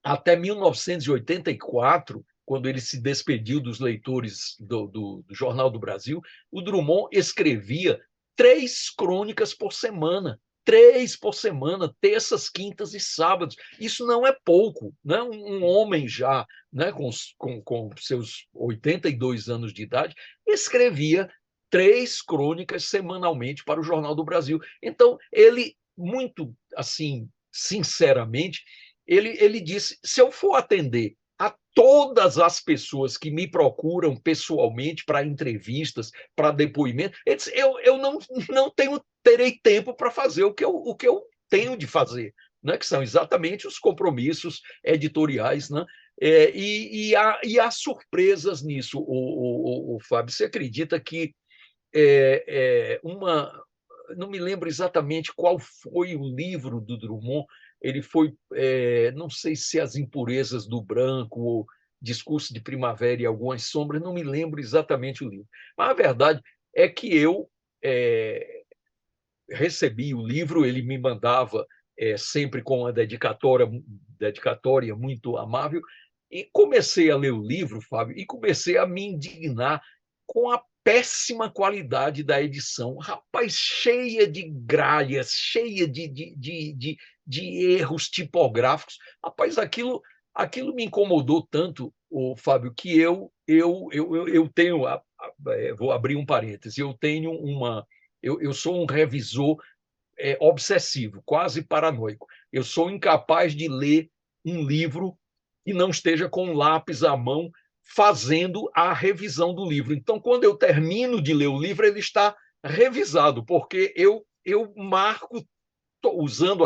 até 1984, quando ele se despediu dos leitores do Jornal do Brasil, o Drummond escrevia 3 crônicas por semana. 3 por semana, terças, quintas e sábados. Isso não é pouco, né? Um homem já, né, com seus 82 anos de idade, escrevia 3 crônicas semanalmente para o Jornal do Brasil. Então, ele, muito assim, sinceramente, ele disse: se eu for atender a todas as pessoas que me procuram pessoalmente para entrevistas, para depoimento, ele disse, eu não terei tempo para fazer o que eu tenho de fazer, né? Que são exatamente os compromissos editoriais, né? Há surpresas nisso, o Fábio. Você acredita que não me lembro exatamente qual foi o livro do Drummond, ele foi, não sei se As Impurezas do Branco, ou Discurso de Primavera e Algumas Sombras, não me lembro exatamente o livro. Mas a verdade é que eu recebi o livro, ele me mandava sempre com uma dedicatória muito amável, e comecei a ler o livro, Fábio, e comecei a me indignar com a péssima qualidade da edição. Rapaz, cheia de gralhas, cheia de erros tipográficos. Rapaz, aquilo me incomodou tanto, Fábio, que eu tenho, vou abrir um parêntese, eu sou um revisor obsessivo, quase paranoico. Eu sou incapaz de ler um livro e não esteja com um lápis à mão fazendo a revisão do livro. Então, quando eu termino de ler o livro, ele está revisado, porque eu marco, usando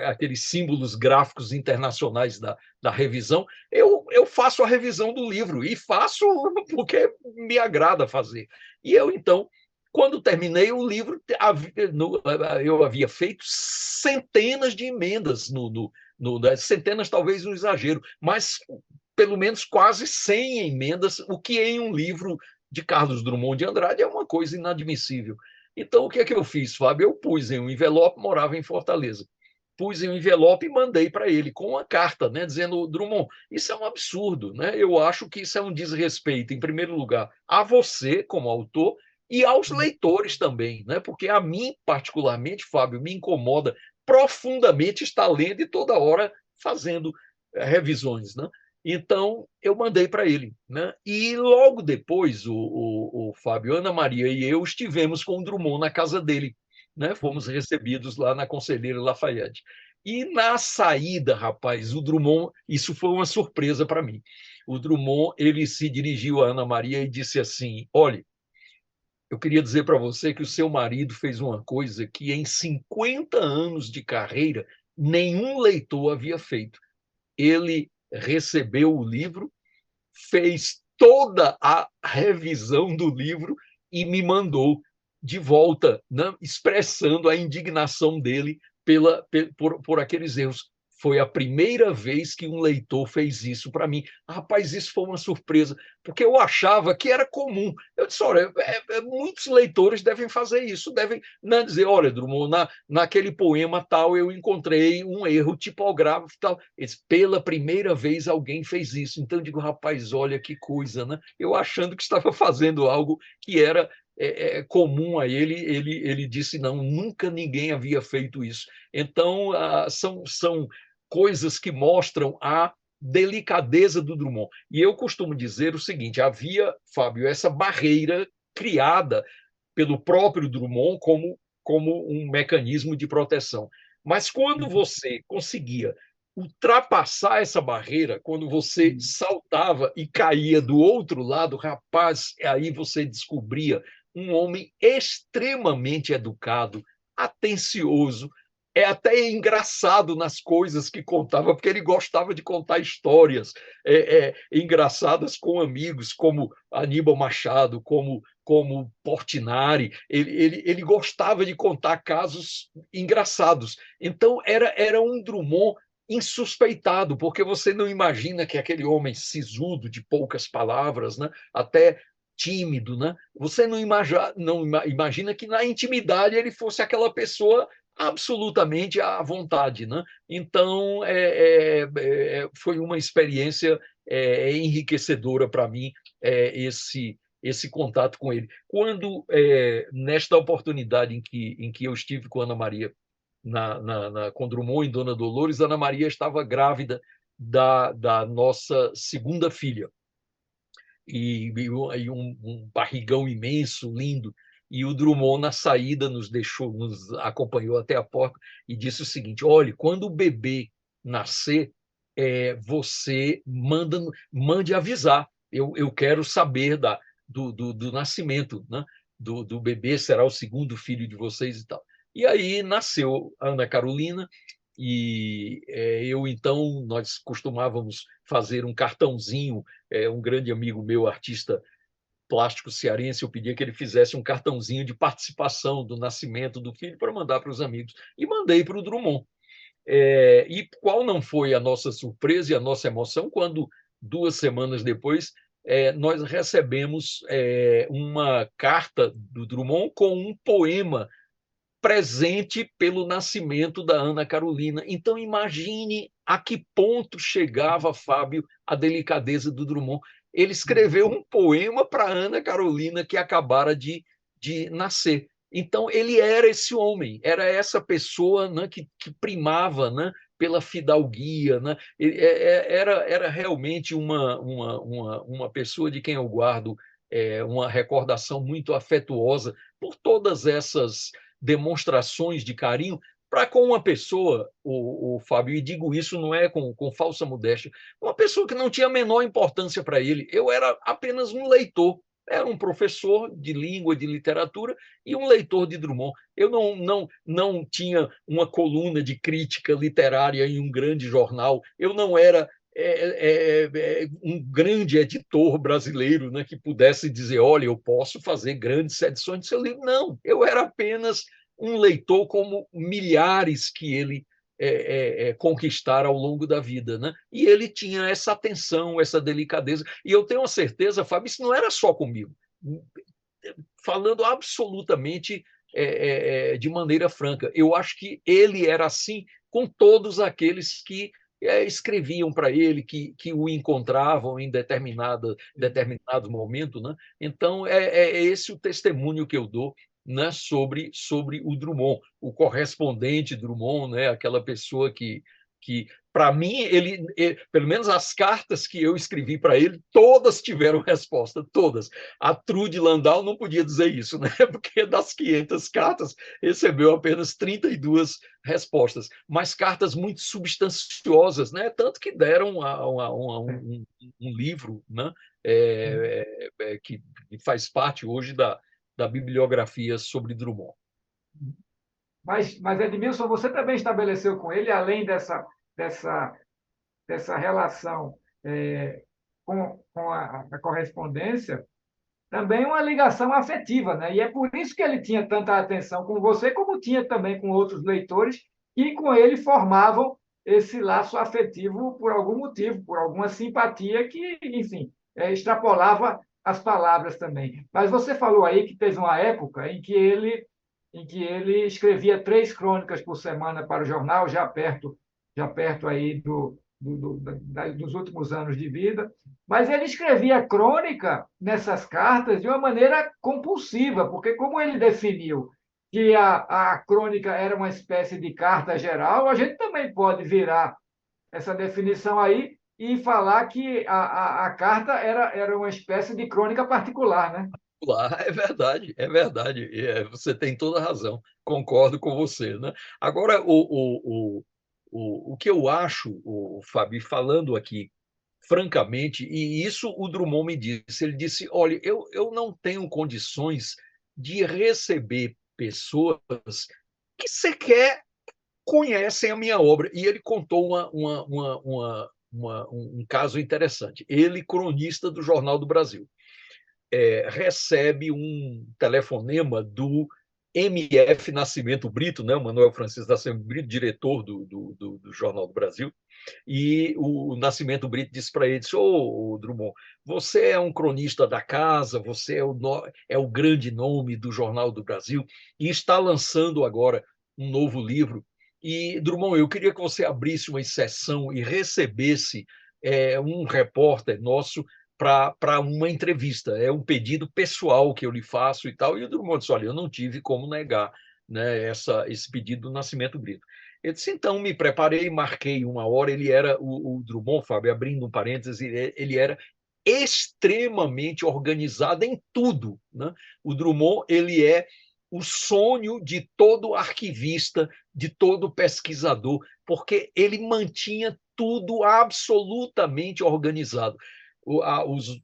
aqueles símbolos gráficos internacionais da revisão, eu faço a revisão do livro, e faço porque me agrada fazer. E eu, então, quando terminei o livro, eu havia feito centenas de emendas, centenas talvez um exagero, mas pelo menos quase 100 emendas, o que em um livro de Carlos Drummond de Andrade é uma coisa inadmissível. Então, o que é que eu fiz, Fábio? Eu pus em um envelope, morava em Fortaleza, pus em um envelope e mandei para ele com uma carta, né, dizendo: Drummond, isso é um absurdo, né? Eu acho que isso é um desrespeito, em primeiro lugar, a você como autor e aos leitores também, né? Porque a mim, particularmente, Fábio, me incomoda profundamente estar lendo e toda hora fazendo revisões, né? Então, eu mandei para ele, né? E logo depois, o Fábio, Ana Maria e eu estivemos com o Drummond na casa dele, né? Fomos recebidos lá na Conselheira Lafayette. E na saída, rapaz, o Drummond, isso foi uma surpresa para mim. O Drummond, ele se dirigiu a Ana Maria e disse assim: olha, eu queria dizer para você que o seu marido fez uma coisa que em 50 anos de carreira nenhum leitor havia feito. Ele recebeu o livro, fez toda a revisão do livro e me mandou de volta, né, expressando a indignação dele por aqueles erros. Foi a primeira vez que um leitor fez isso para mim. Rapaz, isso foi uma surpresa, porque eu achava que era comum. Eu disse: olha, muitos leitores devem fazer isso, devem, né, dizer: olha, Drummond, naquele poema tal eu encontrei um erro tipográfico tal. Disse, pela primeira vez alguém fez isso. Então eu digo: rapaz, olha que coisa, né? Eu achando que estava fazendo algo que era comum a ele. Ele disse: não, nunca ninguém havia feito isso. Então, são coisas que mostram a delicadeza do Drummond. E eu costumo dizer o seguinte: havia, Fábio, essa barreira criada pelo próprio Drummond como um mecanismo de proteção. Mas quando você conseguia ultrapassar essa barreira, quando você saltava e caía do outro lado, rapaz, aí você descobria um homem extremamente educado, atencioso, até engraçado nas coisas que contava, porque ele gostava de contar histórias engraçadas com amigos, como Aníbal Machado, como Portinari. Ele gostava de contar casos engraçados. Então, era um Drummond insuspeitado, porque você não imagina que aquele homem sisudo, de poucas palavras, né, até tímido, né, você não imagina que na intimidade ele fosse aquela pessoa absolutamente à vontade, né? Então, foi uma experiência enriquecedora para mim, esse contato com ele. Quando, nesta oportunidade em que eu estive com Ana Maria, com Drummond e Dona Dolores, Ana Maria estava grávida da nossa segunda filha, e um barrigão imenso, lindo. E o Drummond, na saída, nos acompanhou até a porta e disse o seguinte: olhe, quando o bebê nascer, você mande avisar. Eu quero saber do nascimento, né? Do bebê, será o segundo filho de vocês e tal. E aí nasceu a Ana Carolina, e então nós costumávamos fazer um cartãozinho. Um grande amigo meu, artista plástico cearense, eu pedia que ele fizesse um cartãozinho de participação do nascimento do filho para mandar para os amigos. E mandei para o Drummond. E qual não foi a nossa surpresa e a nossa emoção quando, 2 semanas depois, nós recebemos uma carta do Drummond com um poema presente pelo nascimento da Ana Carolina. Então, imagine a que ponto chegava, Fábio, a delicadeza do Drummond. Ele escreveu um poema para Ana Carolina, que acabara de nascer. Então, ele era esse homem, era essa pessoa, né, que primava, né, pela fidalguia, né? Era realmente uma pessoa de quem eu guardo uma recordação muito afetuosa por todas essas demonstrações de carinho para com uma pessoa, o Fábio, e digo isso não é com falsa modéstia, uma pessoa que não tinha a menor importância para ele. Eu era apenas um leitor, era um professor de língua, de literatura e um leitor de Drummond. Eu não tinha uma coluna de crítica literária em um grande jornal, eu não era um grande editor brasileiro, né, que pudesse dizer: olha, eu posso fazer grandes edições de seu livro. Não, eu era apenas um leitor como milhares que ele conquistara ao longo da vida, né? E ele tinha essa atenção, essa delicadeza. E eu tenho a certeza, Fábio, isso não era só comigo. Falando absolutamente de maneira franca, eu acho que ele era assim com todos aqueles que escreviam para ele, que o encontravam em determinado momento, né? Então, é esse o testemunho que eu dou, né, sobre o Drummond, o correspondente Drummond, né, aquela pessoa que para mim, pelo menos as cartas que eu escrevi para ele, todas tiveram resposta, todas. A Trude Landau não podia dizer isso, né? Porque das 500 cartas, recebeu apenas 32 respostas, mas cartas muito substanciosas, né? Tanto que deram um livro, né? Que faz parte hoje da bibliografia sobre Drummond. Mas, Edmilson, você também estabeleceu com ele, além dessa relação com a correspondência, também uma ligação afetiva, né? E é por isso que ele tinha tanta atenção com você, como tinha também com outros leitores, que com ele formavam esse laço afetivo por algum motivo, por alguma simpatia que, enfim, extrapolava as palavras também. Mas você falou aí que teve uma época em que ele escrevia 3 crônicas por semana para o jornal, já perto aí dos últimos anos de vida, mas ele escrevia crônica nessas cartas de uma maneira compulsiva, porque como ele definiu que a crônica era uma espécie de carta geral, a gente também pode virar essa definição aí e falar que a carta era uma espécie de crônica particular, né? É verdade, é verdade. Você tem toda a razão, concordo com você, né? Agora, o que eu acho, o Fabi, falando aqui francamente, e isso o Drummond me disse, ele disse: olha, eu não tenho condições de receber pessoas que sequer conhecem a minha obra. E ele contou um caso interessante. Ele, cronista do Jornal do Brasil, recebe um telefonema do MF Nascimento Brito, né, o Manuel Francisco Nascimento Brito, diretor do Jornal do Brasil, e o Nascimento Brito disse para ele: ô Drummond, você é um cronista da casa, você é o grande nome do Jornal do Brasil, e está lançando agora um novo livro. E, Drummond, eu queria que você abrisse uma exceção e recebesse um repórter nosso para uma entrevista. É um pedido pessoal que eu lhe faço e tal. E o Drummond disse, olha, eu não tive como negar, né, esse pedido do Nascimento Brito. Eu disse, então, me preparei, marquei uma hora. Ele era, o Drummond, Fábio, abrindo um parênteses, ele era extremamente organizado em tudo, né? O Drummond, ele é o sonho de todo arquivista, de todo pesquisador, porque ele mantinha tudo absolutamente organizado. Os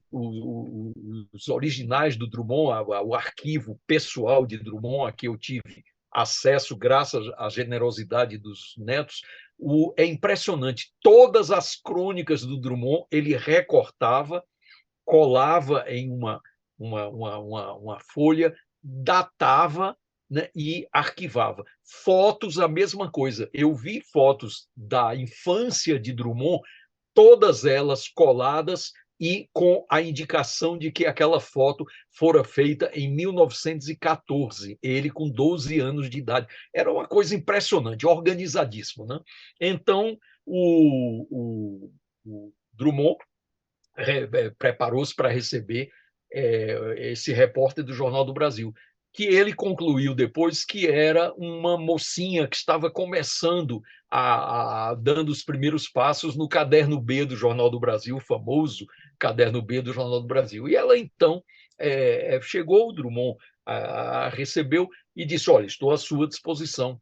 originais do Drummond, o arquivo pessoal de Drummond, a que eu tive acesso graças à generosidade dos netos, é impressionante. Todas as crônicas do Drummond ele recortava, colava em uma folha, datava, né, e arquivava. Fotos, a mesma coisa. Eu vi fotos da infância de Drummond, todas elas coladas e com a indicação de que aquela foto fora feita em 1914, ele com 12 anos de idade. Era uma coisa impressionante, organizadíssimo, né? Então, o Drummond preparou-se para receber esse repórter do Jornal do Brasil, que ele concluiu depois que era uma mocinha que estava começando dando os primeiros passos no Caderno B do Jornal do Brasil, o famoso Caderno B do Jornal do Brasil. E ela, então, chegou, o Drummond recebeu e disse, olha, estou à sua disposição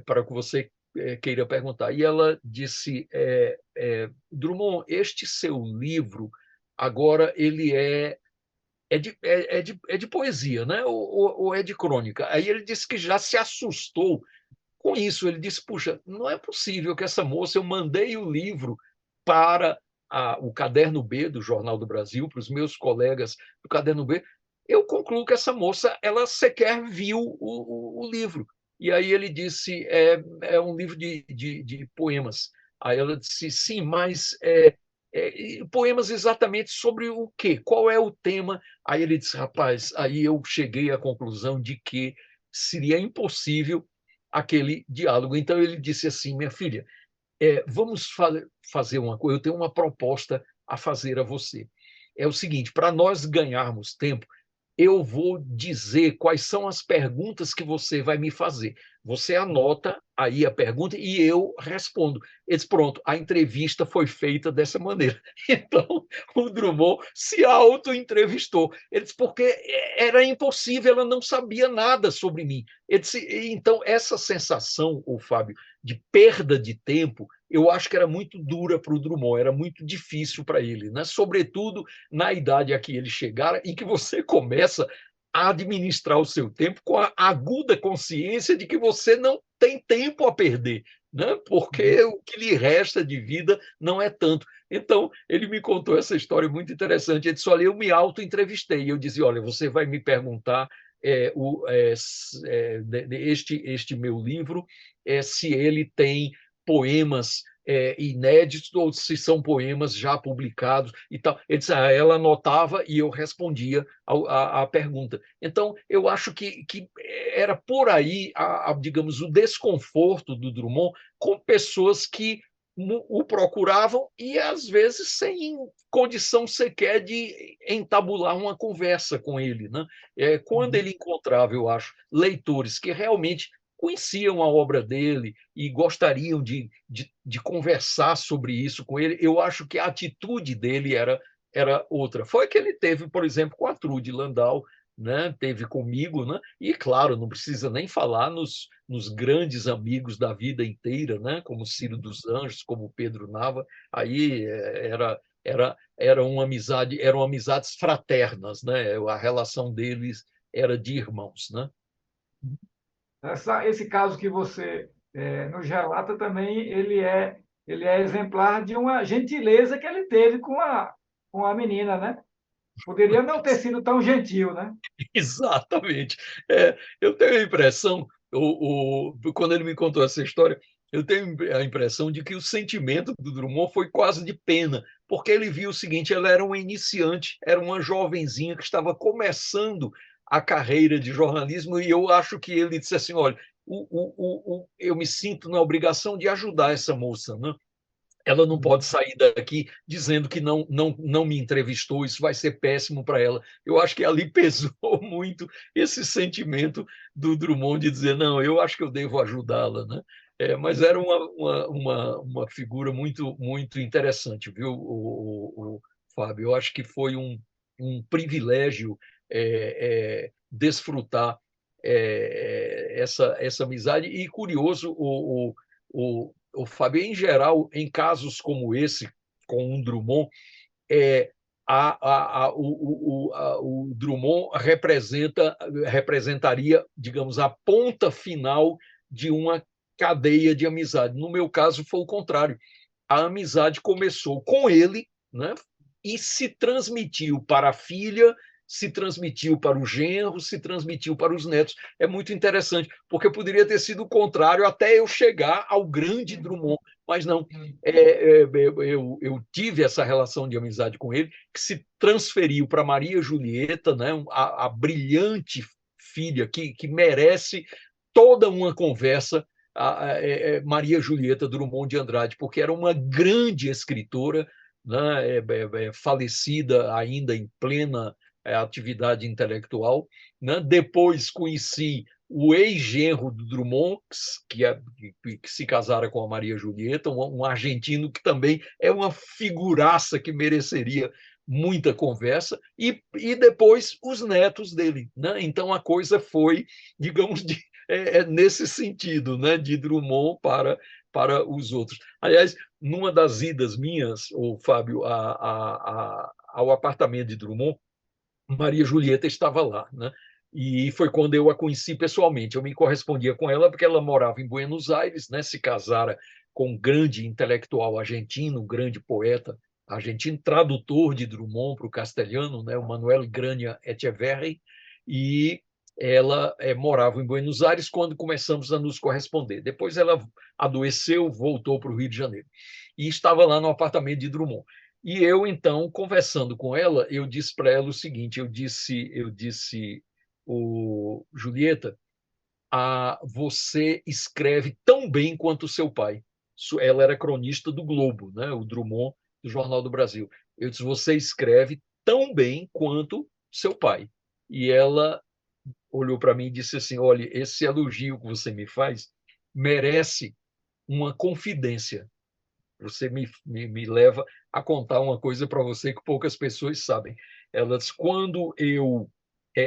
para que você queira perguntar. E ela disse, Drummond, este seu livro, agora, ele é de poesia, né? Ou é de crônica? Aí ele disse que já se assustou com isso. Ele disse, puxa, não é possível que essa moça, eu mandei o livro para o Caderno B do Jornal do Brasil, para os meus colegas do Caderno B, eu concluo que essa moça, ela sequer viu o livro. E aí ele disse, é um livro de poemas. Aí ela disse, sim, mas poemas exatamente sobre o quê? Qual é o tema? Aí ele disse, rapaz, aí eu cheguei à conclusão de que seria impossível aquele diálogo. Então ele disse assim, minha filha, vamos fazer uma coisa, eu tenho uma proposta a fazer a você. É o seguinte, para nós ganharmos tempo, eu vou dizer quais são as perguntas que você vai me fazer. Você anota aí a pergunta e eu respondo. Ele disse, pronto, a entrevista foi feita dessa maneira. Então, o Drummond se auto-entrevistou. Ele disse, porque era impossível, ela não sabia nada sobre mim. Ele disse, então, essa sensação, Fábio, de perda de tempo, eu acho que era muito dura para o Drummond, era muito difícil para ele, né? Sobretudo na idade a que ele chegara, em que você começa a administrar o seu tempo com a aguda consciência de que você não tem tempo a perder, né? Porque o que lhe resta de vida não é tanto. Então, ele me contou essa história muito interessante. Ele disse, olha, eu me auto-entrevistei. Eu dizia, olha, você vai me perguntar este meu livro, se ele tem poemas inéditos ou se são poemas já publicados e tal. Ele disse, ela anotava e eu respondia à pergunta. Então, eu acho que era por aí, digamos, o desconforto do Drummond com pessoas que o procuravam e, às vezes, sem condição sequer de entabular uma conversa com ele, né? Quando ele encontrava, eu acho, leitores que realmente conheciam a obra dele e gostariam de conversar sobre isso com ele, eu acho que a atitude dele era outra. Foi que ele teve, por exemplo, com a Trude Landau, né? Teve comigo, né? E, claro, não precisa nem falar nos grandes amigos da vida inteira, né? Como Ciro dos Anjos, como Pedro Nava. Aí eram amizades fraternas, né? A relação deles era de irmãos, né? Esse caso que você nos relata também, ele é exemplar de uma gentileza que ele teve com a menina, né? Poderia não ter sido tão gentil, né? Exatamente. Eu tenho a impressão, quando ele me contou essa história, eu tenho a impressão de que o sentimento do Drummond foi quase de pena, porque ele viu o seguinte, ela era uma iniciante, era uma jovenzinha que estava começando a carreira de jornalismo, e eu acho que ele disse assim, olha, eu me sinto na obrigação de ajudar essa moça, né? Ela não pode sair daqui dizendo que não me entrevistou, isso vai ser péssimo para ela. Eu acho que ali pesou muito esse sentimento do Drummond de dizer, não, eu acho que eu devo ajudá-la, né? Mas era uma figura muito, muito interessante, viu, o Fábio? Eu acho que foi um privilégio desfrutar essa amizade. E curioso, o Fábio, em geral, em casos como esse, com um Drummond, o Drummond representaria, digamos, a ponta final de uma cadeia de amizade. No meu caso, foi o contrário. A amizade começou com ele, né, e se transmitiu para a filha, se transmitiu para o genro, se transmitiu para os netos. É muito interessante, porque poderia ter sido o contrário até eu chegar ao grande Drummond, mas não. Eu tive essa relação de amizade com ele, que se transferiu para Maria Julieta, né, a brilhante filha que merece toda uma conversa, Maria Julieta Drummond de Andrade, porque era uma grande escritora, né, falecida ainda em plena atividade intelectual, né? Depois conheci o ex-genro do Drummond, que se casara com a Maria Julieta, um argentino que também é uma figuraça que mereceria muita conversa, e depois os netos dele, né? Então a coisa foi, digamos, nesse sentido, né? De Drummond para os outros. Aliás, numa das idas minhas, o Fábio, ao apartamento de Drummond, Maria Julieta estava lá, né? E foi quando eu a conheci pessoalmente. Eu me correspondia com ela porque ela morava em Buenos Aires, né? Se casara com um grande intelectual argentino, um grande poeta argentino, tradutor de Drummond para o castelhano, né? O Manuel Grania Echeverri, e ela morava em Buenos Aires quando começamos a nos corresponder. Depois ela adoeceu, voltou para o Rio de Janeiro e estava lá no apartamento de Drummond. E eu, então, conversando com ela, eu disse para ela o seguinte, eu disse, Julieta, você escreve tão bem quanto o seu pai. Ela era cronista do Globo, né? O Drummond, do Jornal do Brasil. Eu disse, você escreve tão bem quanto seu pai. E ela olhou para mim e disse assim, olha, esse elogio que você me faz merece uma confidência. Você me leva a contar uma coisa para você que poucas pessoas sabem. Elas, quando eu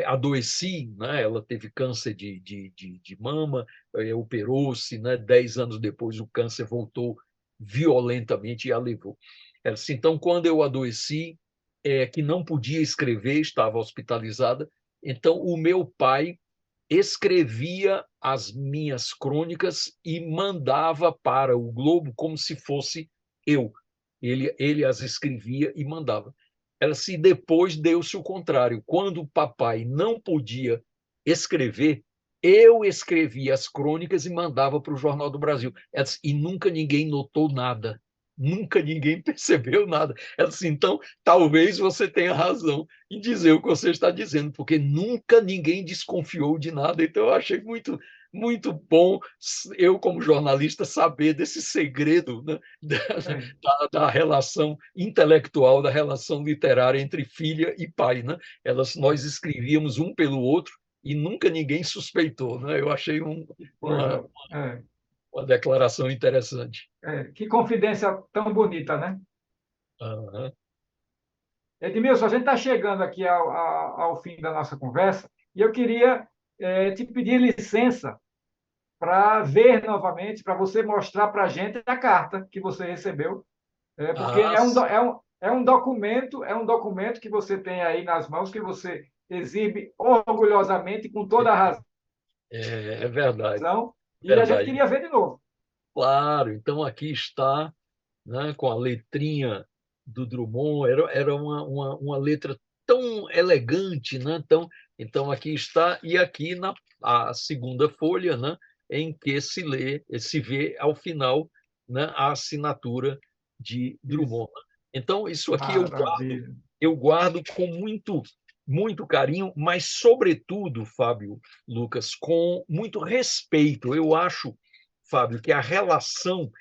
adoeci, né, ela teve câncer de mama, operou-se, né, 10 anos depois o câncer voltou violentamente e a levou. Ela disse, então, quando eu adoeci, que não podia escrever, estava hospitalizada, então o meu pai escrevia as minhas crônicas e mandava para o Globo como se fosse eu. Ele as escrevia e mandava. Ela se depois deu-se o contrário. Quando o papai não podia escrever, eu escrevia as crônicas e mandava para o Jornal do Brasil. Ela disse, e nunca ninguém notou nada. Nunca ninguém percebeu nada. Ela disse, então, talvez você tenha razão em dizer o que você está dizendo, porque nunca ninguém desconfiou de nada. Então, eu achei muito, muito bom eu, como jornalista, saber desse segredo, né, da relação intelectual, da relação literária entre filha e pai, né? Nós escrevíamos um pelo outro e nunca ninguém suspeitou, né? Eu achei uma declaração interessante. Que confidência tão bonita, né? Uhum. Edmilson, a gente está chegando aqui ao fim da nossa conversa e eu queria te pedir licença para ver novamente, para você mostrar para a gente a carta que você recebeu, porque é um documento que você tem aí nas mãos, que você exibe orgulhosamente, com toda a razão. É verdade. E a gente queria ver de novo. Claro, então aqui está, né, com a letrinha do Drummond, era uma letra tão elegante, né? Então aqui está, e aqui na a segunda folha, né, em que se vê ao final, né, a assinatura de Drummond. Então isso aqui eu guardo com muito carinho, mas, sobretudo, Fábio, Lucas, com muito respeito. Eu acho, Fábio, que a relação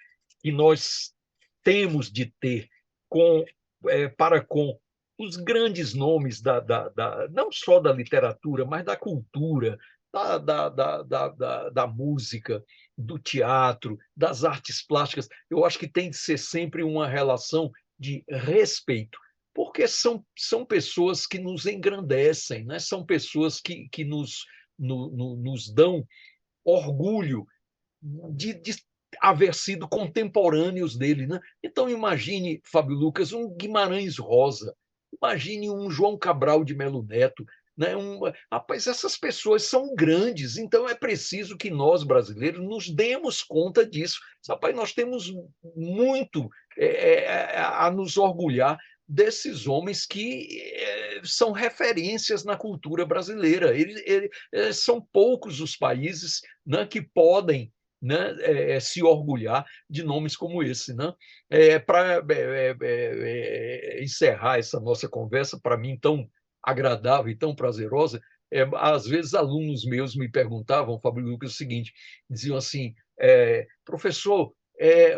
que nós temos de ter para com os grandes nomes não só da literatura, mas da cultura, da música, do teatro, das artes plásticas, eu acho que tem de ser sempre uma relação de respeito, porque são pessoas que nos engrandecem, né? São pessoas que nos dão orgulho de haver sido contemporâneos dele, né? Então imagine, Fábio Lucas, um Guimarães Rosa, imagine um João Cabral de Melo Neto, né? Rapaz, essas pessoas são grandes, então é preciso que nós, brasileiros, nos demos conta disso. Rapaz, nós temos muito a nos orgulhar desses homens que são referências na cultura brasileira. São poucos os países, né, que podem, né, se orgulhar de nomes como esse, né? Para encerrar essa nossa conversa, para mim tão agradável e tão prazerosa, às vezes alunos meus me perguntavam, Fábio Lucas, o seguinte, diziam assim, professor,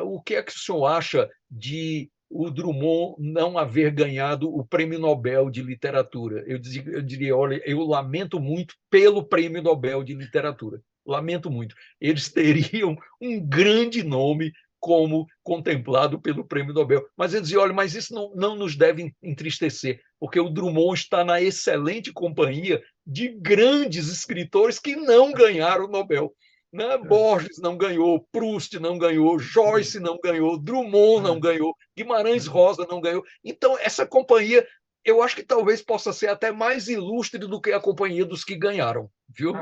o que é que o senhor acha de o Drummond não haver ganhado o Prêmio Nobel de Literatura? Eu diria, olha, eu lamento muito pelo Prêmio Nobel de Literatura. Lamento muito. Eles teriam um grande nome como contemplado pelo Prêmio Nobel. Mas eles diziam, olha, mas isso não nos deve entristecer, porque o Drummond está na excelente companhia de grandes escritores que não ganharam o Nobel. Né? Borges não ganhou, Proust não ganhou, Joyce não ganhou, Drummond não ganhou, Guimarães Rosa não ganhou. Então, essa companhia, eu acho que talvez possa ser até mais ilustre do que a companhia dos que ganharam, viu?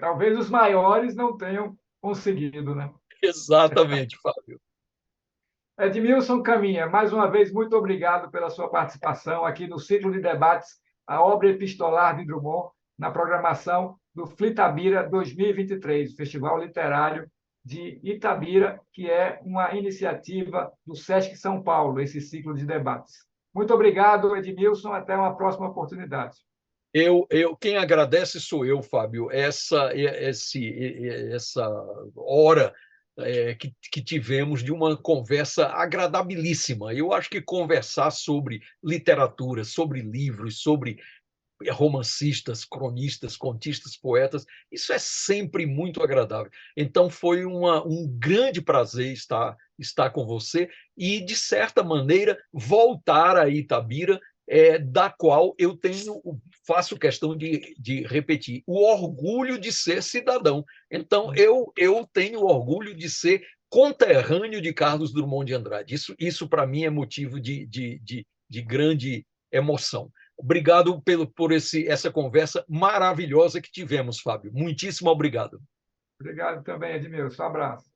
Talvez os maiores não tenham conseguido, né? Exatamente, Fábio. Edmilson Caminha, mais uma vez, muito obrigado pela sua participação aqui no ciclo de debates A Obra Epistolar de Drummond, na programação do Flitabira 2023, Festival Literário de Itabira, que é uma iniciativa do Sesc São Paulo, esse ciclo de debates. Muito obrigado, Edmilson. Até uma próxima oportunidade. Quem agradece sou eu, Fábio. Essa hora que tivemos de uma conversa agradabilíssima. Eu acho que conversar sobre literatura, sobre livros, sobre romancistas, cronistas, contistas, poetas, isso é sempre muito agradável. Então foi um grande prazer estar com você e, de certa maneira, voltar a Itabira, da qual eu faço questão de repetir, o orgulho de ser cidadão. Então, eu tenho orgulho de ser conterrâneo de Carlos Drummond de Andrade. Isso para mim, é motivo de grande emoção. Obrigado por essa conversa maravilhosa que tivemos, Fábio. Muitíssimo obrigado. Obrigado também, Edmilson. Um abraço.